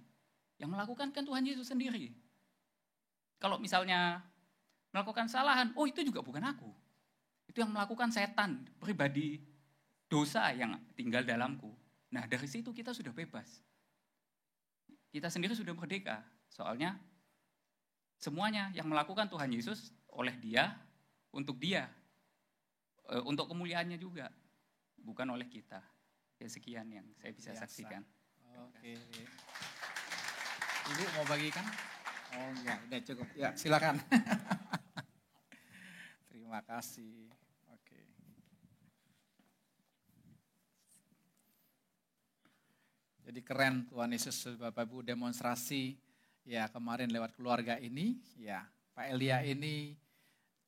Yang melakukan kan Tuhan Yesus sendiri. Kalau misalnya melakukan kesalahan, oh itu juga bukan aku. Itu yang melakukan setan, pribadi dosa yang tinggal dalamku. Nah dari situ kita sudah bebas. Kita sendiri sudah merdeka. Soalnya semuanya yang melakukan Tuhan Yesus oleh dia, untuk dia. Untuk kemuliaannya juga. Bukan oleh kita. Ya sekian yang saya bisa saksikan. Oke. Ibu mau bagikan? Oh enggak, udah cukup. Ya silakan. Terima kasih. Oke. Jadi keren Tuhan Yesus Bapak Ibu demonstrasi ya kemarin lewat keluarga ini. Ya Pak Elia ini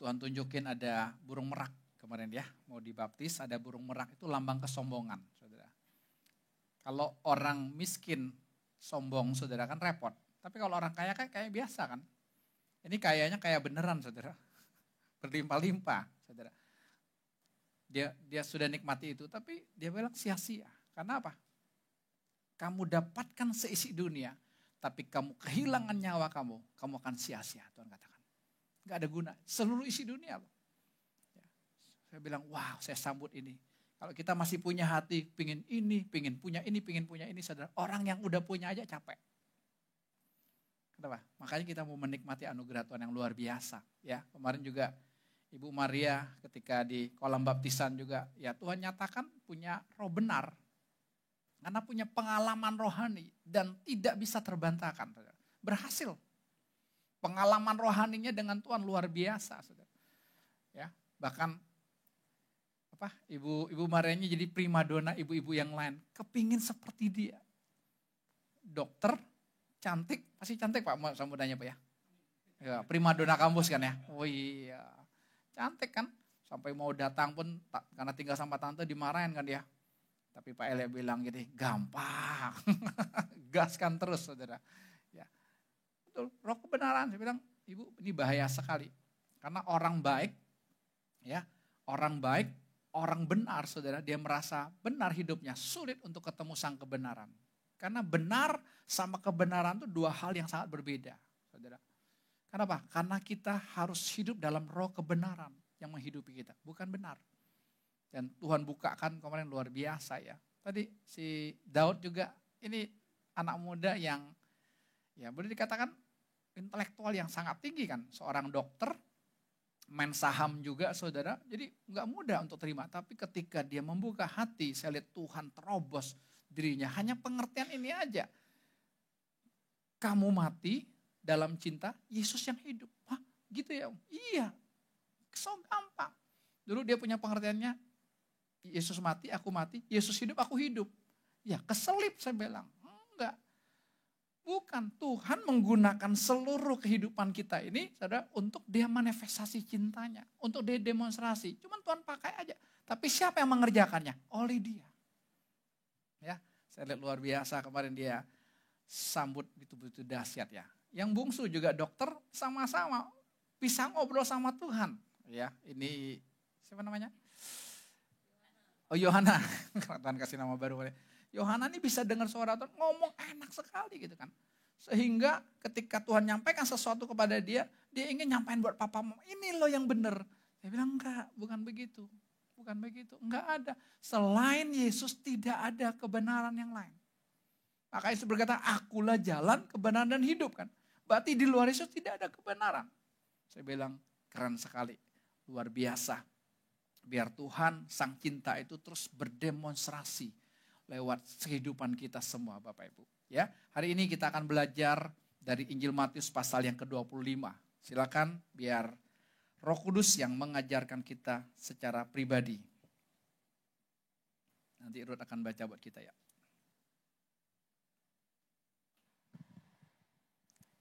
Tuhan tunjukin ada burung merak kemarin ya. Mau dibaptis ada burung merak itu lambang kesombongan saudara. Kalau orang miskin sombong saudara kan repot. Tapi kalau orang kaya kayak biasa kan. Ini kayaknya kayak beneran saudara. Berlimpah-limpah saudara. Dia sudah nikmati itu tapi dia bilang sia-sia. Karena apa? Kamu dapatkan seisi dunia, tapi kamu kehilangan nyawa kamu akan sia-sia Tuhan katakan. Gak ada guna, seluruh isi dunia loh. Ya. Saya bilang, wow saya sambut ini. Kalau kita masih punya hati, pingin punya ini, saudara. Orang yang udah punya aja capek. Kenapa? Makanya kita mau menikmati anugerah Tuhan yang luar biasa. Ya, kemarin juga Ibu Maria ketika di kolam baptisan juga, ya Tuhan nyatakan punya roh benar. Karena punya pengalaman rohani dan tidak bisa terbantahkan. Berhasil. Pengalaman rohaninya dengan Tuhan luar biasa. Saudara. Ya, bahkan Ibu Marianya jadi primadona ibu-ibu yang lain. Kepingin seperti dia. Dokter, cantik, pasti cantik Pak sambutannya Pak ya. Ya primadona kampus kan ya. Oh iya, cantik kan. Sampai mau datang pun karena tinggal sama tante dimarahin kan dia. Tapi Pak Elia bilang gini, gampang, gaskan terus saudara. Ya, betul, roh kebenaran. Saya bilang, Ibu ini bahaya sekali. Karena orang baik, ya orang baik, orang benar saudara, dia merasa benar hidupnya, sulit untuk ketemu sang kebenaran. Karena benar sama kebenaran itu dua hal yang sangat berbeda saudara. Kenapa? Karena kita harus hidup dalam roh kebenaran yang menghidupi kita, bukan benar. Dan Tuhan bukakan kemarin luar biasa ya. Tadi si Daud juga ini anak muda yang ya boleh dikatakan intelektual yang sangat tinggi kan. Seorang dokter, main saham juga saudara. Jadi nggak mudah untuk terima. Tapi ketika dia membuka hati, saya lihat Tuhan terobos dirinya. Hanya pengertian ini aja. Kamu mati dalam cinta, Yesus yang hidup. Hah gitu ya? Iya, so gampang. Dulu dia punya pengertiannya, Yesus mati, aku mati, Yesus hidup, aku hidup. Ya keselip saya bilang, enggak. Bukan, Tuhan menggunakan seluruh kehidupan kita ini saudara, untuk dia manifestasi cintanya, untuk dia demonstrasi. Cuman Tuhan pakai aja. Tapi siapa yang mengerjakannya? Oleh dia. Ya, saya lihat luar biasa kemarin dia sambut betul-betul dahsyat ya. Yang bungsu juga dokter sama-sama bisa ngobrol sama Tuhan. Ya, ini siapa namanya? Oh Yohana, Tuhan kasih nama baru. Yohana ini bisa dengar suara Tuhan ngomong enak sekali gitu kan. Sehingga ketika Tuhan nyampaikan sesuatu kepada dia ingin nyampain buat papa mama. Ini loh yang benar. Dia bilang enggak, bukan begitu. Bukan begitu, enggak ada. Selain Yesus tidak ada kebenaran yang lain. Maka Yesus berkata, akulah jalan, kebenaran dan hidup kan. Berarti di luar Yesus tidak ada kebenaran. Saya bilang keren sekali, luar biasa. Biar Tuhan sang cinta itu terus berdemonstrasi lewat kehidupan kita semua Bapak Ibu. Ya, hari ini kita akan belajar dari Injil Matius pasal yang ke-25. Silakan biar Roh Kudus yang mengajarkan kita secara pribadi. Nanti Ruth akan baca buat kita ya.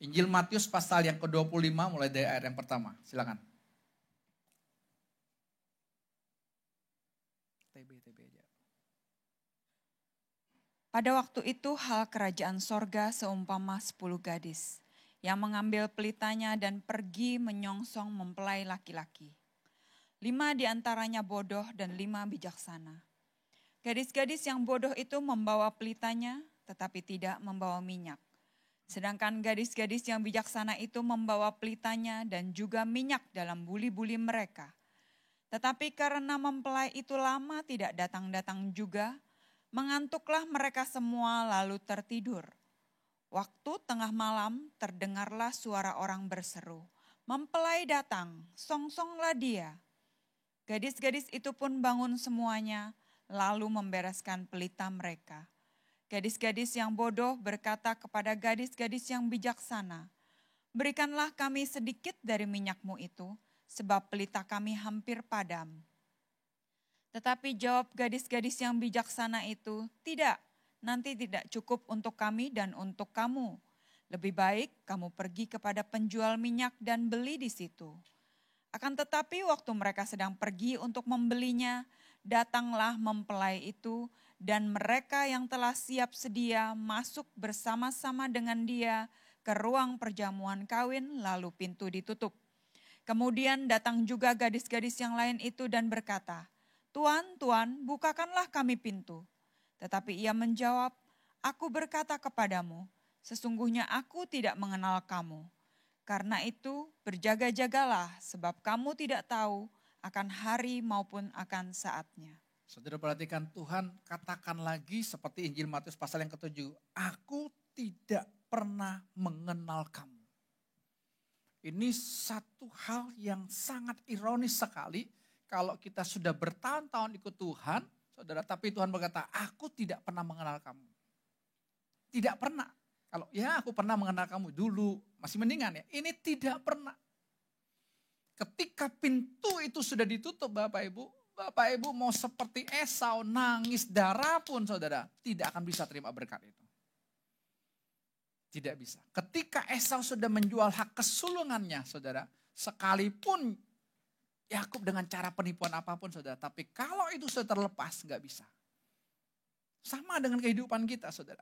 Injil Matius pasal yang ke-25 mulai dari ayat yang pertama. Silakan. TB aja. Pada waktu itu hal kerajaan sorga seumpama 10 gadis yang mengambil pelitanya dan pergi menyongsong mempelai laki-laki. 5 diantaranya bodoh dan 5 bijaksana. Gadis-gadis yang bodoh itu membawa pelitanya tetapi tidak membawa minyak. Sedangkan gadis-gadis yang bijaksana itu membawa pelitanya dan juga minyak dalam buli-buli mereka. Tetapi karena mempelai itu lama tidak datang-datang juga, mengantuklah mereka semua lalu tertidur. Waktu tengah malam terdengarlah suara orang berseru, "Mempelai datang, songsonglah dia." Gadis-gadis itu pun bangun semuanya, lalu membereskan pelita mereka. Gadis-gadis yang bodoh berkata kepada gadis-gadis yang bijaksana, "Berikanlah kami sedikit dari minyakmu itu, sebab pelita kami hampir padam." Tetapi jawab gadis-gadis yang bijaksana itu, "Tidak, nanti tidak cukup untuk kami dan untuk kamu. Lebih baik kamu pergi kepada penjual minyak dan beli di situ." Akan tetapi waktu mereka sedang pergi untuk membelinya, datanglah mempelai itu, dan mereka yang telah siap sedia masuk bersama-sama dengan dia ke ruang perjamuan kawin, lalu pintu ditutup. Kemudian datang juga gadis-gadis yang lain itu dan berkata, "Tuan, Tuan, bukakanlah kami pintu." Tetapi ia menjawab, "Aku berkata kepadamu, sesungguhnya aku tidak mengenal kamu. Karena itu berjaga-jagalah, sebab kamu tidak tahu akan hari maupun akan saatnya." Saudara perhatikan, Tuhan katakan lagi seperti Injil Matius pasal yang ke-7. "Aku tidak pernah mengenal kamu." Ini satu hal yang sangat ironis sekali. Kalau kita sudah bertahun-tahun ikut Tuhan, saudara, tapi Tuhan berkata, "Aku tidak pernah mengenal kamu." Tidak pernah. Kalau ya aku pernah mengenal kamu dulu, masih mendingan ya. Ini tidak pernah. Ketika pintu itu sudah ditutup Bapak Ibu mau seperti Esau nangis darah pun saudara, tidak akan bisa terima berkat itu. Tidak bisa. Ketika Esau sudah menjual hak kesulungannya saudara, sekalipun Yakub dengan cara penipuan apapun saudara, tapi kalau itu sudah terlepas gak bisa. Sama dengan kehidupan kita saudara.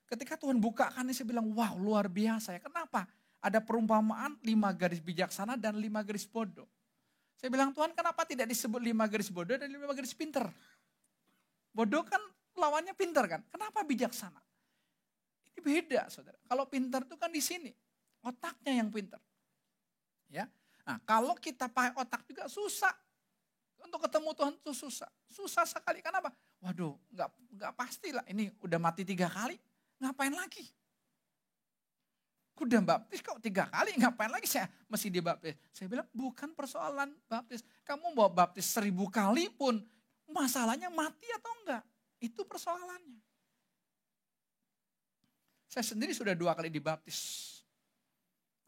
Ketika Tuhan bukakan ini saya bilang, wow luar biasa ya. Kenapa? Ada perumpamaan 5 gadis bijaksana dan 5 gadis bodoh. Saya bilang, Tuhan kenapa tidak disebut 5 gadis bodoh dan 5 gadis pinter? Bodoh kan lawannya pinter kan. Kenapa bijaksana? Ini beda saudara. Kalau pinter itu kan di sini. Otaknya yang pinter. Ya. Nah kalau kita pakai otak juga susah. Untuk ketemu Tuhan itu susah. Susah sekali. Kenapa? Waduh nggak pastilah. Ini udah mati 3 kali. Ngapain lagi? Udah baptis kok 3 kali, ngapain lagi saya mesti dibaptis? Saya bilang bukan persoalan baptis. Kamu mau baptis 1000 kali pun masalahnya mati atau enggak. Itu persoalannya. Saya sendiri sudah 2 kali dibaptis.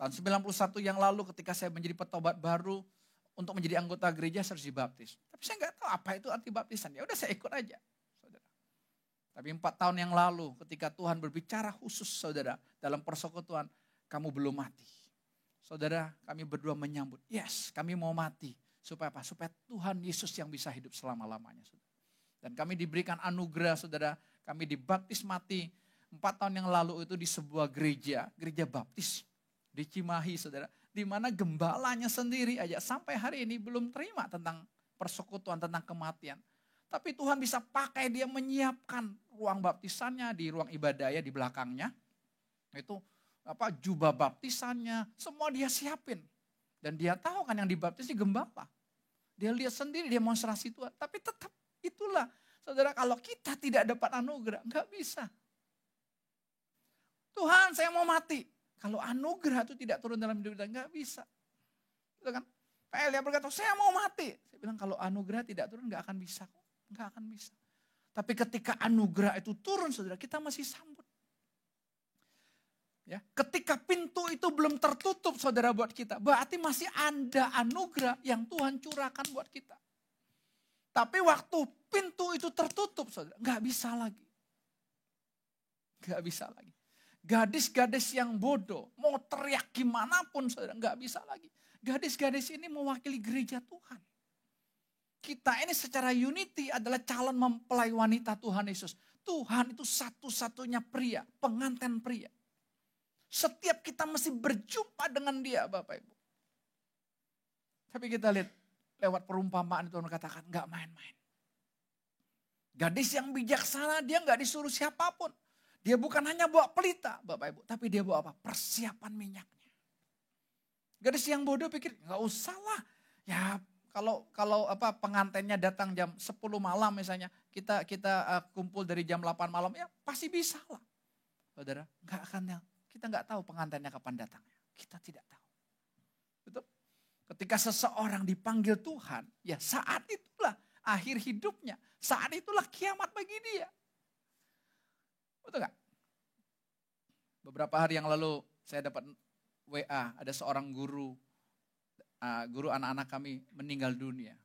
Tahun 91 yang lalu ketika saya menjadi petobat baru untuk menjadi anggota gereja saya harus dibaptis. Tapi saya nggak tahu apa itu arti baptisan. Ya udah saya ikut aja. Tapi 4 tahun yang lalu ketika Tuhan berbicara khusus saudara dalam persekutuan, kamu belum mati. Saudara kami berdua menyambut, yes kami mau mati. Supaya apa? Supaya Tuhan Yesus yang bisa hidup selama-lamanya. Dan kami diberikan anugerah saudara, kami dibaptis mati 4 tahun yang lalu itu di sebuah gereja baptis di Cimahi saudara. Di mana gembalanya sendiri aja sampai hari ini belum terima tentang persekutuan, tentang kematian. Tapi Tuhan bisa pakai dia menyiapkan ruang baptisannya di ruang ibadah ya di belakangnya. Itu jubah baptisannya, semua dia siapin. Dan dia tahu kan yang dibaptis di gembala. Dia lihat sendiri demonstrasi Tuhan. Tapi tetap itulah saudara kalau kita tidak dapat anugerah nggak bisa. Tuhan saya mau mati. Kalau anugerah itu tidak turun dalam hidup kita nggak bisa. Gitu kan? Pak Elia berkata saya mau mati. Saya bilang kalau anugerah tidak turun nggak akan bisa kok. Nggak akan bisa. Tapi ketika anugerah itu turun saudara, kita masih sambut. Ya, ketika pintu itu belum tertutup saudara buat kita, berarti masih ada anugerah yang Tuhan curahkan buat kita. Tapi waktu pintu itu tertutup saudara, nggak bisa lagi. Nggak bisa lagi. Gadis-gadis yang bodoh, mau teriak gimana pun saudara, nggak bisa lagi. Gadis-gadis ini mewakili gereja Tuhan. Kita ini secara unity adalah calon mempelai wanita Tuhan Yesus. Tuhan itu satu-satunya pria, pengantin pria. Setiap kita mesti berjumpa dengan dia Bapak Ibu. Tapi kita lihat lewat perumpamaan Tuhan katakan gak main-main. Gadis yang bijaksana dia gak disuruh siapapun. Dia bukan hanya bawa pelita Bapak Ibu. Tapi dia bawa apa? Persiapan minyaknya. Gadis yang bodoh pikir gak usah lah. Ya kalau pengantinnya datang jam 10 malam misalnya, kita kumpul dari jam 8 malam, ya pasti bisa lah. Saudara, kita nggak tahu pengantinnya kapan datangnya. Kita tidak tahu. Betul? Ketika seseorang dipanggil Tuhan, ya saat itulah akhir hidupnya. Saat itulah kiamat bagi dia. Betul nggak? Beberapa hari yang lalu saya dapat WA, ada seorang guru guru anak-anak kami meninggal dunia.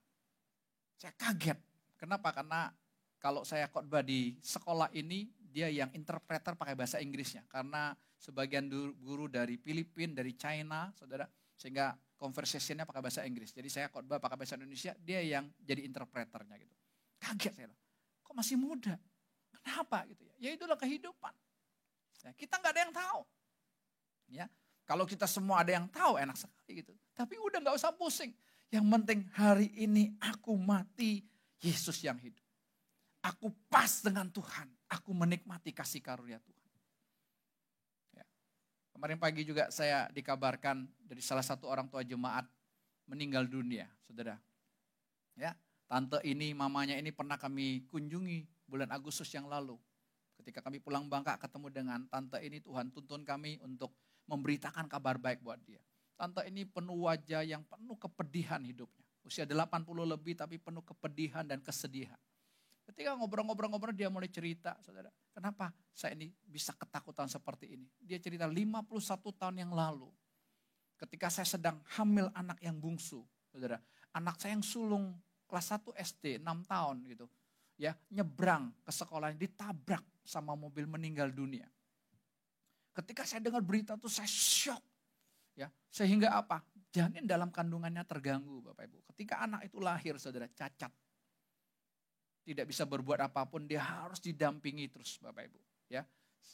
Saya kaget. Kenapa? Karena kalau saya khotbah di sekolah ini, dia yang interpreter pakai bahasa Inggrisnya. Karena sebagian guru dari Filipina, dari China, saudara, sehingga conversation-nya pakai bahasa Inggris. Jadi saya khotbah pakai bahasa Indonesia, dia yang jadi interpreternya gitu. Kaget saya, kok masih muda? Kenapa gitu ya? Ya itulah kehidupan. Ya, kita nggak ada yang tahu. Ya, kalau kita semua ada yang tahu enak sekali gitu. Tapi udah nggak usah pusing. Yang penting hari ini aku mati, Yesus yang hidup. Aku pas dengan Tuhan. Aku menikmati kasih karunia Tuhan. Ya. Kemarin pagi juga saya dikabarkan dari salah satu orang tua jemaat meninggal dunia, saudara. Ya, tante ini, mamanya ini pernah kami kunjungi bulan Agustus yang lalu. Ketika kami pulang Bangka ketemu dengan tante ini, Tuhan tuntun kami untuk memberitakan kabar baik buat dia. Tante ini penuh wajah yang penuh kepedihan hidupnya. Usia 80 lebih tapi penuh kepedihan dan kesedihan. Ketika ngobrol-ngobrol dia mulai cerita, saudara. Kenapa saya ini bisa ketakutan seperti ini? Dia cerita 51 tahun yang lalu. Ketika saya sedang hamil anak yang bungsu, saudara. Anak saya yang sulung kelas 1 SD, 6 tahun gitu. Ya, nyebrang ke sekolahnya, ditabrak sama mobil, meninggal dunia. Ketika saya dengar berita itu saya shock. Ya, sehingga apa? Janin dalam kandungannya terganggu, Bapak Ibu. Ketika anak itu lahir, saudara, cacat. Tidak bisa berbuat apapun, dia harus didampingi terus, Bapak Ibu. Ya,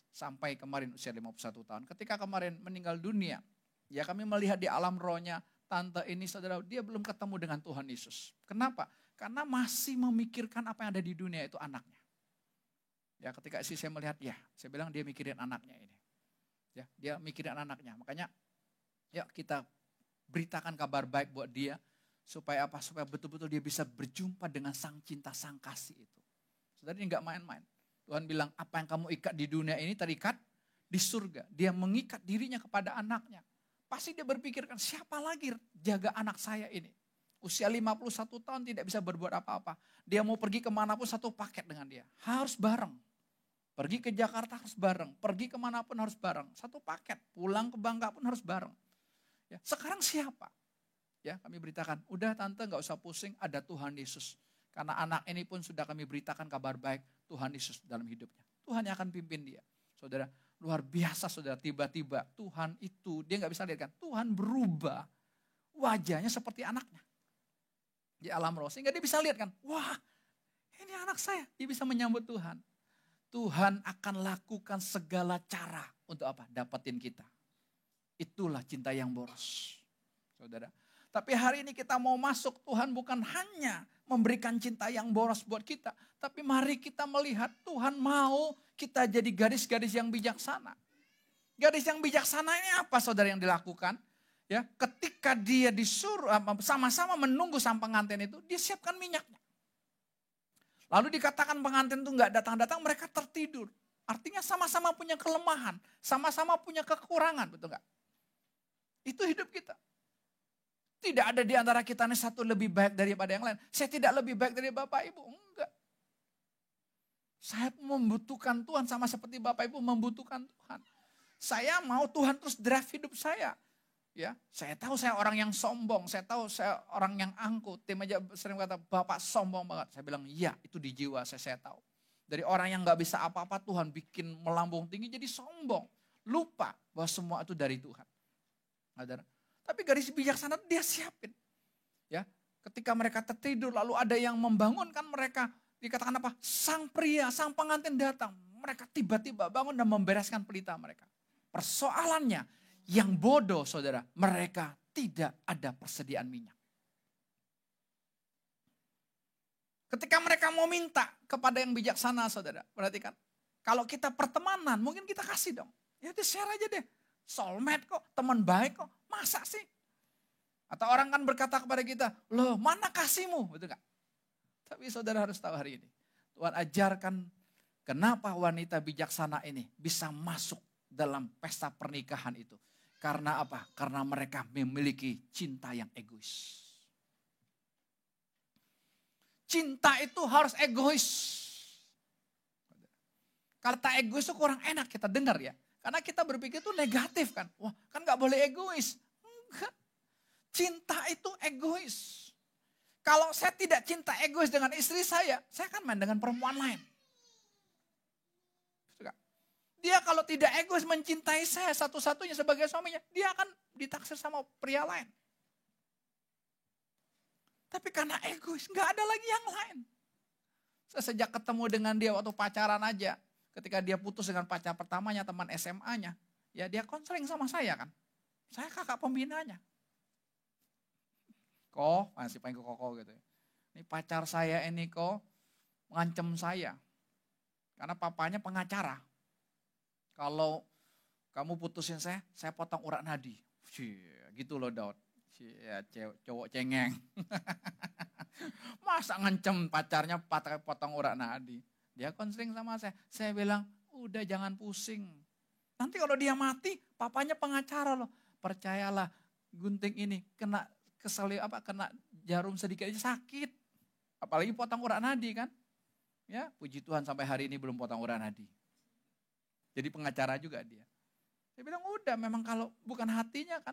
sampai kemarin usia 51 tahun. Ketika kemarin meninggal dunia, ya kami melihat di alam rohnya, tante ini, saudara, dia belum ketemu dengan Tuhan Yesus. Kenapa? Karena masih memikirkan apa yang ada di dunia itu anaknya. Ya, ketika saya melihat, ya, saya bilang dia mikirin anaknya ini. Ya, dia mikirin anaknya. Makanya, ya kita beritakan kabar baik buat dia. Supaya apa? Supaya betul-betul dia bisa berjumpa dengan sang cinta, sang kasih itu. Saudara, ini gak main-main. Tuhan bilang, apa yang kamu ikat di dunia ini terikat di surga. Dia mengikat dirinya kepada anaknya. Pasti dia berpikirkan, siapa lagi jaga anak saya ini? Usia 51 tahun tidak bisa berbuat apa-apa. Dia mau pergi kemanapun satu paket dengan dia. Harus bareng. Pergi ke Jakarta harus bareng. Pergi kemanapun harus bareng. Satu paket. Pulang ke Bangka pun harus bareng. Ya, sekarang siapa? Ya, kami beritakan, udah tante gak usah pusing, ada Tuhan Yesus. Karena anak ini pun sudah kami beritakan kabar baik, Tuhan Yesus dalam hidupnya. Tuhan yang akan pimpin dia. Saudara, luar biasa saudara, tiba-tiba Tuhan itu, dia gak bisa lihat kan, Tuhan berubah wajahnya seperti anaknya. Di alam roh, sehingga dia bisa lihat kan, wah ini anak saya, dia bisa menyambut Tuhan. Tuhan akan lakukan segala cara untuk apa? Dapetin kita. Itulah cinta yang boros. Saudara. Tapi hari ini kita mau masuk, Tuhan bukan hanya memberikan cinta yang boros buat kita. Tapi mari kita melihat Tuhan mau kita jadi gadis-gadis yang bijaksana. Gadis yang bijaksana ini apa saudara yang dilakukan? Ya, ketika dia disuruh sama-sama menunggu sang pengantin itu, dia siapkan minyaknya. Lalu dikatakan pengantin itu gak datang-datang, mereka tertidur. Artinya sama-sama punya kelemahan, sama-sama punya kekurangan, betul gak? Itu hidup kita. Tidak ada di antara kita ini satu lebih baik daripada yang lain. Saya tidak lebih baik dari Bapak Ibu. Enggak. Saya membutuhkan Tuhan sama seperti Bapak Ibu membutuhkan Tuhan. Saya mau Tuhan terus drive hidup saya. Ya, saya tahu saya orang yang sombong. Saya tahu saya orang yang angkuh. Tim aja sering kata, Bapak sombong banget. Saya bilang, iya itu di jiwa saya tahu. Dari orang yang gak bisa apa-apa Tuhan bikin melambung tinggi jadi sombong. Lupa bahwa semua itu dari Tuhan. Saudara. Tapi gadis bijaksana dia siapin. Ya, ketika mereka tertidur lalu ada yang membangunkan mereka. Dikatakan apa? Sang pria, sang pengantin datang. Mereka tiba-tiba bangun dan membereskan pelita mereka. Persoalannya yang bodoh saudara, mereka tidak ada persediaan minyak. Ketika mereka mau minta kepada yang bijaksana saudara, perhatikan. Kalau kita pertemanan mungkin kita kasih dong. Ya udah share aja deh. Soulmate kok, teman baik kok, masa sih? Atau orang kan berkata kepada kita, loh mana kasihmu? Betul gak? Tapi saudara harus tahu hari ini, Tuhan ajarkan kenapa wanita bijaksana ini bisa masuk dalam pesta pernikahan itu. Karena apa? Karena mereka memiliki cinta yang egois. Cinta itu harus egois. Kata egois itu kurang enak kita dengar ya. Karena kita berpikir itu negatif kan. Wah kan gak boleh egois. Enggak. Cinta itu egois. Kalau saya tidak cinta egois dengan istri saya akan main dengan perempuan lain. Dia kalau tidak egois mencintai saya satu-satunya sebagai suaminya, dia akan ditaksir sama pria lain. Tapi karena egois, nggak ada lagi yang lain. Saya sejak ketemu dengan dia waktu pacaran aja, ketika dia putus dengan pacar pertamanya, teman SMA-nya, ya dia konseling sama saya kan. Saya kakak pembinanya. Kok, masih panggil koko gitu. Ini pacar saya ini kok mengancam saya. Karena papanya pengacara. Kalau kamu putusin saya potong urat nadi. Gitu loh Daud. Ya, cowok cengeng. Masa ngancem pacarnya potong urat nadi. Dia konseling sama saya. Saya bilang, udah jangan pusing. Nanti kalau dia mati, papanya pengacara loh. Percayalah, gunting ini kena kena jarum sedikit aja sakit. Apalagi potong urat nadi kan. Ya, puji Tuhan sampai hari ini belum potong urat nadi. Jadi pengacara juga dia. Saya bilang udah memang kalau bukan hatinya kan.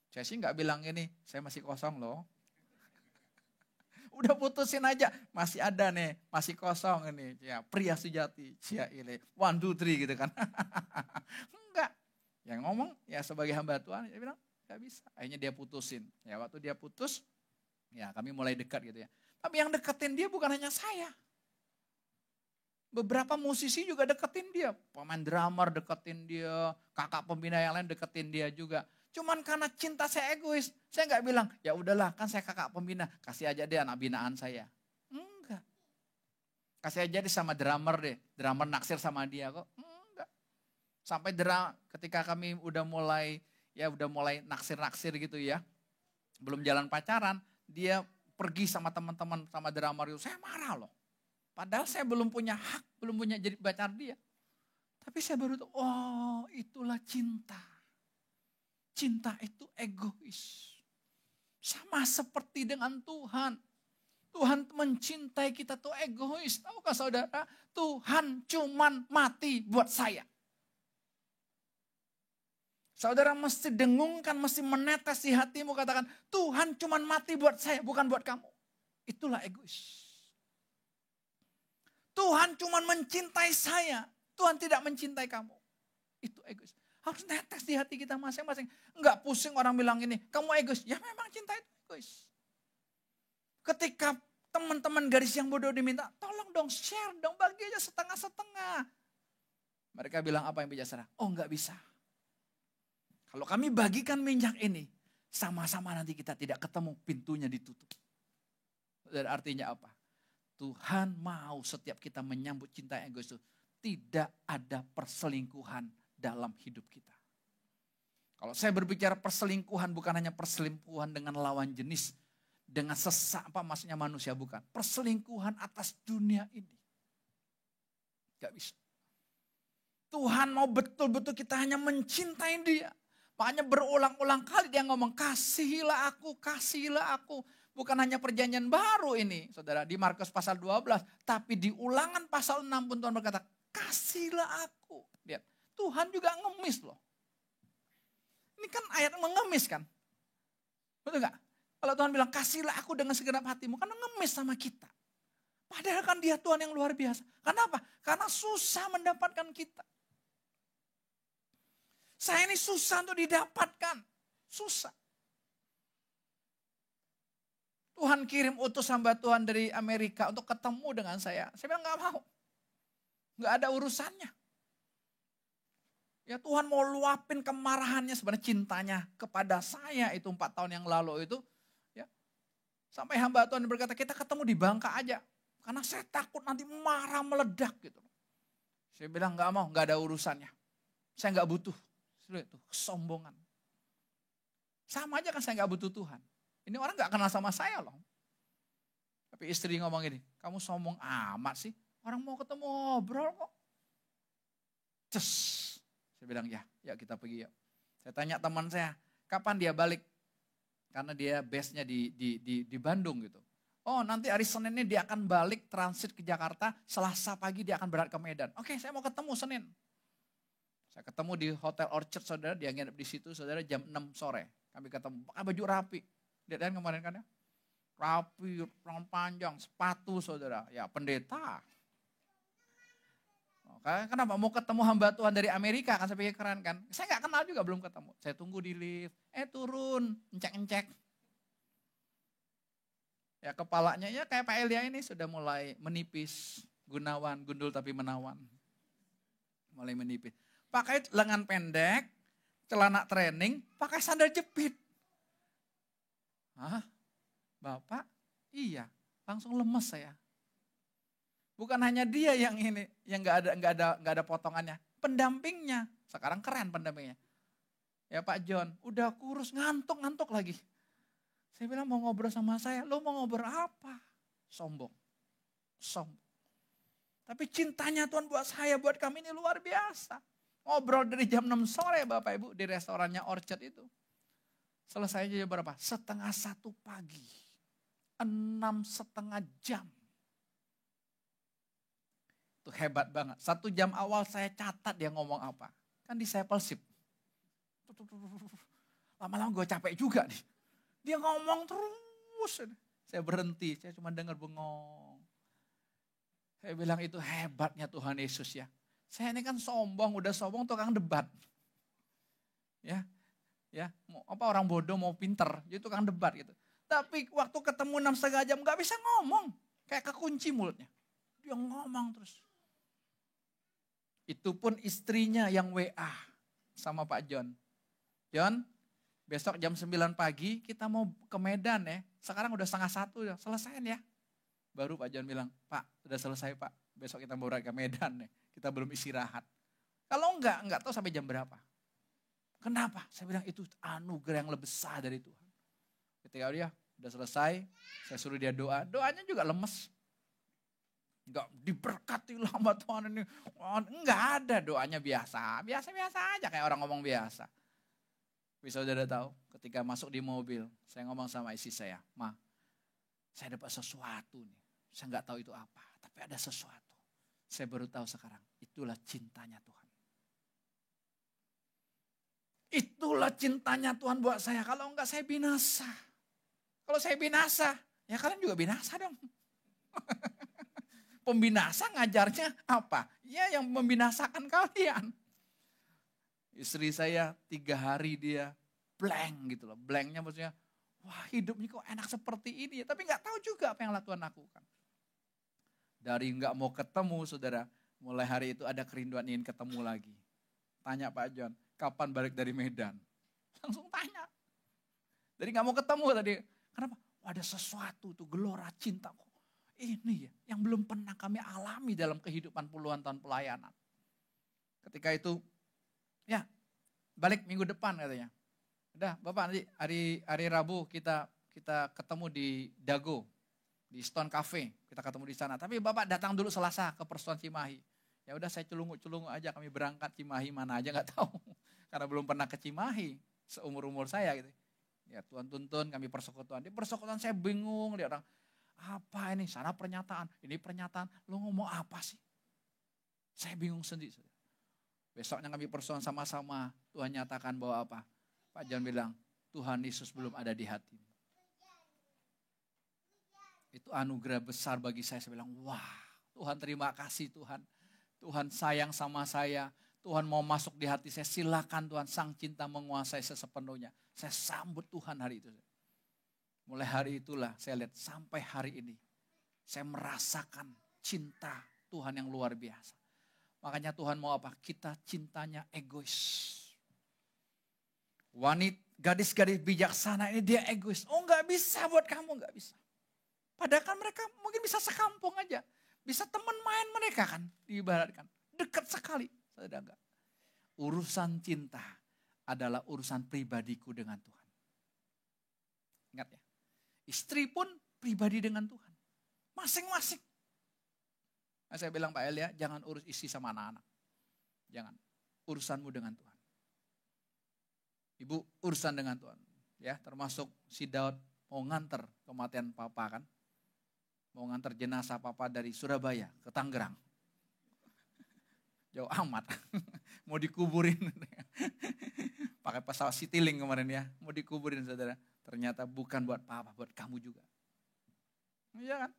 Saya sih nggak bilang ini, saya masih kosong loh. Udah putusin aja, masih ada nih, masih kosong ini. Ya, pria sejati, cia ile, 1, 2, 3 gitu kan. Enggak. Yang ngomong ya sebagai hamba Tuhan, dia bilang nggak bisa. Akhirnya dia putusin. Ya waktu dia putus, ya kami mulai dekat gitu ya. Tapi yang deketin dia bukan hanya saya. Beberapa musisi juga deketin dia. Pemain drummer deketin dia. Kakak pembina yang lain deketin dia juga. Cuman karena cinta saya egois. Saya gak bilang, ya udahlah kan saya kakak pembina. Kasih aja dia anak binaan saya. Enggak. Kasih aja dia sama drummer deh. Drummer naksir sama dia kok. Enggak. Sampai ketika kami udah mulai naksir-naksir gitu ya. Belum jalan pacaran. Dia pergi sama teman-teman sama drummer itu. Saya marah loh. Padahal saya belum punya hak, belum punya jadi pacar dia. Tapi saya baru tahu, oh itulah cinta. Cinta itu egois. Sama seperti dengan Tuhan. Tuhan mencintai kita tuh egois. Tahukah saudara, Tuhan cuman mati buat saya. Saudara mesti dengungkan, mesti menetes di hatimu katakan, Tuhan cuman mati buat saya, bukan buat kamu. Itulah egois. Tuhan cuma mencintai saya. Tuhan tidak mencintai kamu. Itu egois. Harus netes di hati kita masing-masing. Enggak pusing orang bilang ini, kamu egois. Ya memang cinta itu egois. Ketika teman-teman garis yang bodoh diminta, tolong dong share dong, bagi aja setengah-setengah. Mereka bilang apa yang bijaksana? Oh enggak bisa. Kalau kami bagikan minyak ini, sama-sama nanti kita tidak ketemu, pintunya ditutup. Dan artinya apa? Tuhan mau setiap kita menyambut cinta yang egois itu tidak ada perselingkuhan dalam hidup kita. Kalau saya berbicara perselingkuhan bukan hanya perselingkuhan dengan lawan jenis, dengan maksudnya manusia bukan. Perselingkuhan atas dunia ini. Gak bisa. Tuhan mau betul-betul kita hanya mencintai dia. Makanya berulang-ulang kali dia ngomong, kasihilah aku, kasihilah aku. Bukan hanya perjanjian baru ini, saudara, di Markus pasal 12. Tapi di ulangan pasal 6 pun Tuhan berkata, kasihlah aku. Lihat, Tuhan juga ngemis loh. Ini kan ayat mengemis kan. Betul gak? Kalau Tuhan bilang, kasihlah aku dengan segenap hatimu, karena ngemis sama kita. Padahal kan dia Tuhan yang luar biasa. Kenapa? Karena susah mendapatkan kita. Saya ini susah untuk didapatkan. Susah. Tuhan kirim utus hamba Tuhan dari Amerika untuk ketemu dengan saya. Saya bilang gak mau. Gak ada urusannya. Ya Tuhan mau luapin kemarahannya sebenarnya cintanya kepada saya itu 4 tahun yang lalu itu. Ya, sampai hamba Tuhan berkata kita ketemu di Bangka aja. Karena saya takut nanti marah meledak gitu. Saya bilang gak mau, gak ada urusannya. Saya gak butuh. Itu kesombongan. Sama aja kan saya gak butuh Tuhan. Ini orang gak kenal sama saya loh. Tapi istri ngomong gini, kamu sombong amat sih. Orang mau ketemu ngobrol kok. Cus. Saya bilang ya kita pergi yuk. Saya tanya teman saya, kapan dia balik? Karena dia base-nya di Bandung gitu. Oh nanti hari Senin ini dia akan balik transit ke Jakarta. Selasa pagi dia akan berangkat ke Medan. Oke saya mau ketemu Senin. Saya ketemu di Hotel Orchard saudara, dia nginep di situ saudara jam 6 sore. Kami ketemu, pakai baju rapi. Lihat kan kemarin kan ya. Rapi, rambut panjang, sepatu saudara. Ya pendeta. Kenapa? Mau ketemu hamba Tuhan dari Amerika kan, saya pikir keren kan. Saya nggak kenal juga, belum ketemu. Saya tunggu di lift, turun, ngecek-ngecek. Ya kepalanya ya kayak Pak Elia ini sudah mulai menipis. Gunawan, gundul tapi menawan. Mulai menipis. Pakai lengan pendek, celana training, pakai sandal jepit. Hah? Bapak? Iya, langsung lemes saya. Bukan hanya dia yang ini, yang nggak ada potongannya, pendampingnya. Sekarang keren pendampingnya. Ya Pak John, udah kurus, ngantuk lagi. Saya bilang mau ngobrol sama saya, lo mau ngobrol apa? Sombong. Tapi cintanya Tuhan buat saya, buat kami ini luar biasa. Ngobrol dari jam 6 sore Bapak Ibu di restorannya Orchard itu. Selesai aja berapa? 12:30 pagi. 6,5 jam. Itu hebat banget. 1 jam awal saya catat dia ngomong apa. Kan discipleship. Lama-lama gue capek juga nih. Dia ngomong terus. Saya berhenti, saya cuma dengar bengong. Saya bilang itu hebatnya Tuhan Yesus ya. Saya ini kan sombong, udah sombong tukang debat. Ya, apa orang bodoh mau pinter, jadi tukang debat gitu. Tapi waktu ketemu 6,5 jam gak bisa ngomong. Kayak kekunci mulutnya. Dia ngomong terus. Itu pun istrinya yang WA sama Pak John. John, besok jam 9 pagi kita mau ke Medan ya. Sekarang udah 12:30 selesaiin ya. Baru Pak John bilang, Pak udah selesai Pak. Besok kita mau berangkat ke Medan ya. Kita belum istirahat. Kalau enggak tahu sampai jam berapa. Kenapa? Saya bilang itu anugerah yang lebih besar dari Tuhan. Ketika dia udah selesai, saya suruh dia doa. Doanya juga lemes. Enggak diberkati hamba Tuhan ini. Enggak ada, doanya biasa. Biasa-biasa aja kayak orang ngomong biasa. Bisa saudara tahu, ketika masuk di mobil, saya ngomong sama istri saya, Ma, saya dapat sesuatu nih. Saya enggak tahu itu apa, tapi ada sesuatu. Saya baru tahu sekarang, itulah cintanya Tuhan. Itulah cintanya Tuhan buat saya. Kalau enggak saya binasa. Kalau saya binasa, ya kalian juga binasa dong. Pembinasa ngajarnya apa? Ya yang membinasakan kalian. Istri saya 3 hari dia blank gitu loh. Blanknya maksudnya, wah hidupnya kok enak seperti ini ya. Tapi gak tahu juga apa yang Tuhan lakukan. Dari gak mau ketemu saudara, mulai hari itu ada kerinduan ingin ketemu lagi. Tanya Pak John, kapan balik dari Medan? Langsung tanya. Dari gak mau ketemu tadi. Kenapa? Ada sesuatu tuh gelora cintaku. Ini ya yang belum pernah kami alami dalam kehidupan puluhan tahun pelayanan. Ketika itu ya balik minggu depan katanya. Udah Bapak nanti hari Rabu kita ketemu di Dago. Di Stone Cafe kita ketemu di sana. Tapi Bapak datang dulu Selasa ke Persuan Cimahi. Ya udah saya celungu aja kami berangkat Cimahi mana aja nggak tahu. Karena belum pernah ke Cimahi seumur saya gitu. Ya Tuhan tuntun kami persekutuan. Di persekutuan saya bingung lihat orang. Apa ini? Sana pernyataan, ini pernyataan. Lu ngomong apa sih? Saya bingung sendiri. Besoknya kami persoalan sama-sama. Tuhan nyatakan bahwa apa? Pak John bilang, Tuhan Yesus belum ada di hatimu. Itu anugerah besar bagi saya. Saya bilang, wah Tuhan terima kasih Tuhan. Tuhan sayang sama saya. Tuhan mau masuk di hati saya. Silakan Tuhan, sang cinta menguasai saya sepenuhnya. Saya sambut Tuhan hari itu. Mulai hari itulah saya lihat sampai hari ini. Saya merasakan cinta Tuhan yang luar biasa. Makanya Tuhan mau apa? Kita cintanya egois. Gadis-gadis bijaksana ini dia egois. Oh gak bisa buat kamu, gak bisa. Padahal kan mereka mungkin bisa sekampung aja. Bisa teman main mereka kan diibaratkan. Dekat sekali. Saya enggak. Urusan cinta adalah urusan pribadiku dengan Tuhan. Ingat ya. Istri pun pribadi dengan Tuhan. Masing-masing. Nah, saya bilang Pak Elia, jangan urus istri sama anak-anak. Jangan. Urusanmu dengan Tuhan. Ibu, urusan dengan Tuhan. Ya, termasuk si Daud mau nganter kematian papa kan. Mau nganter jenazah papa dari Surabaya ke Tangerang. Jauh amat. Mau dikuburin. Pakai pesawat Citylink kemarin ya, mau dikuburin saudara. Ternyata bukan buat papa, buat kamu juga. Iya kan?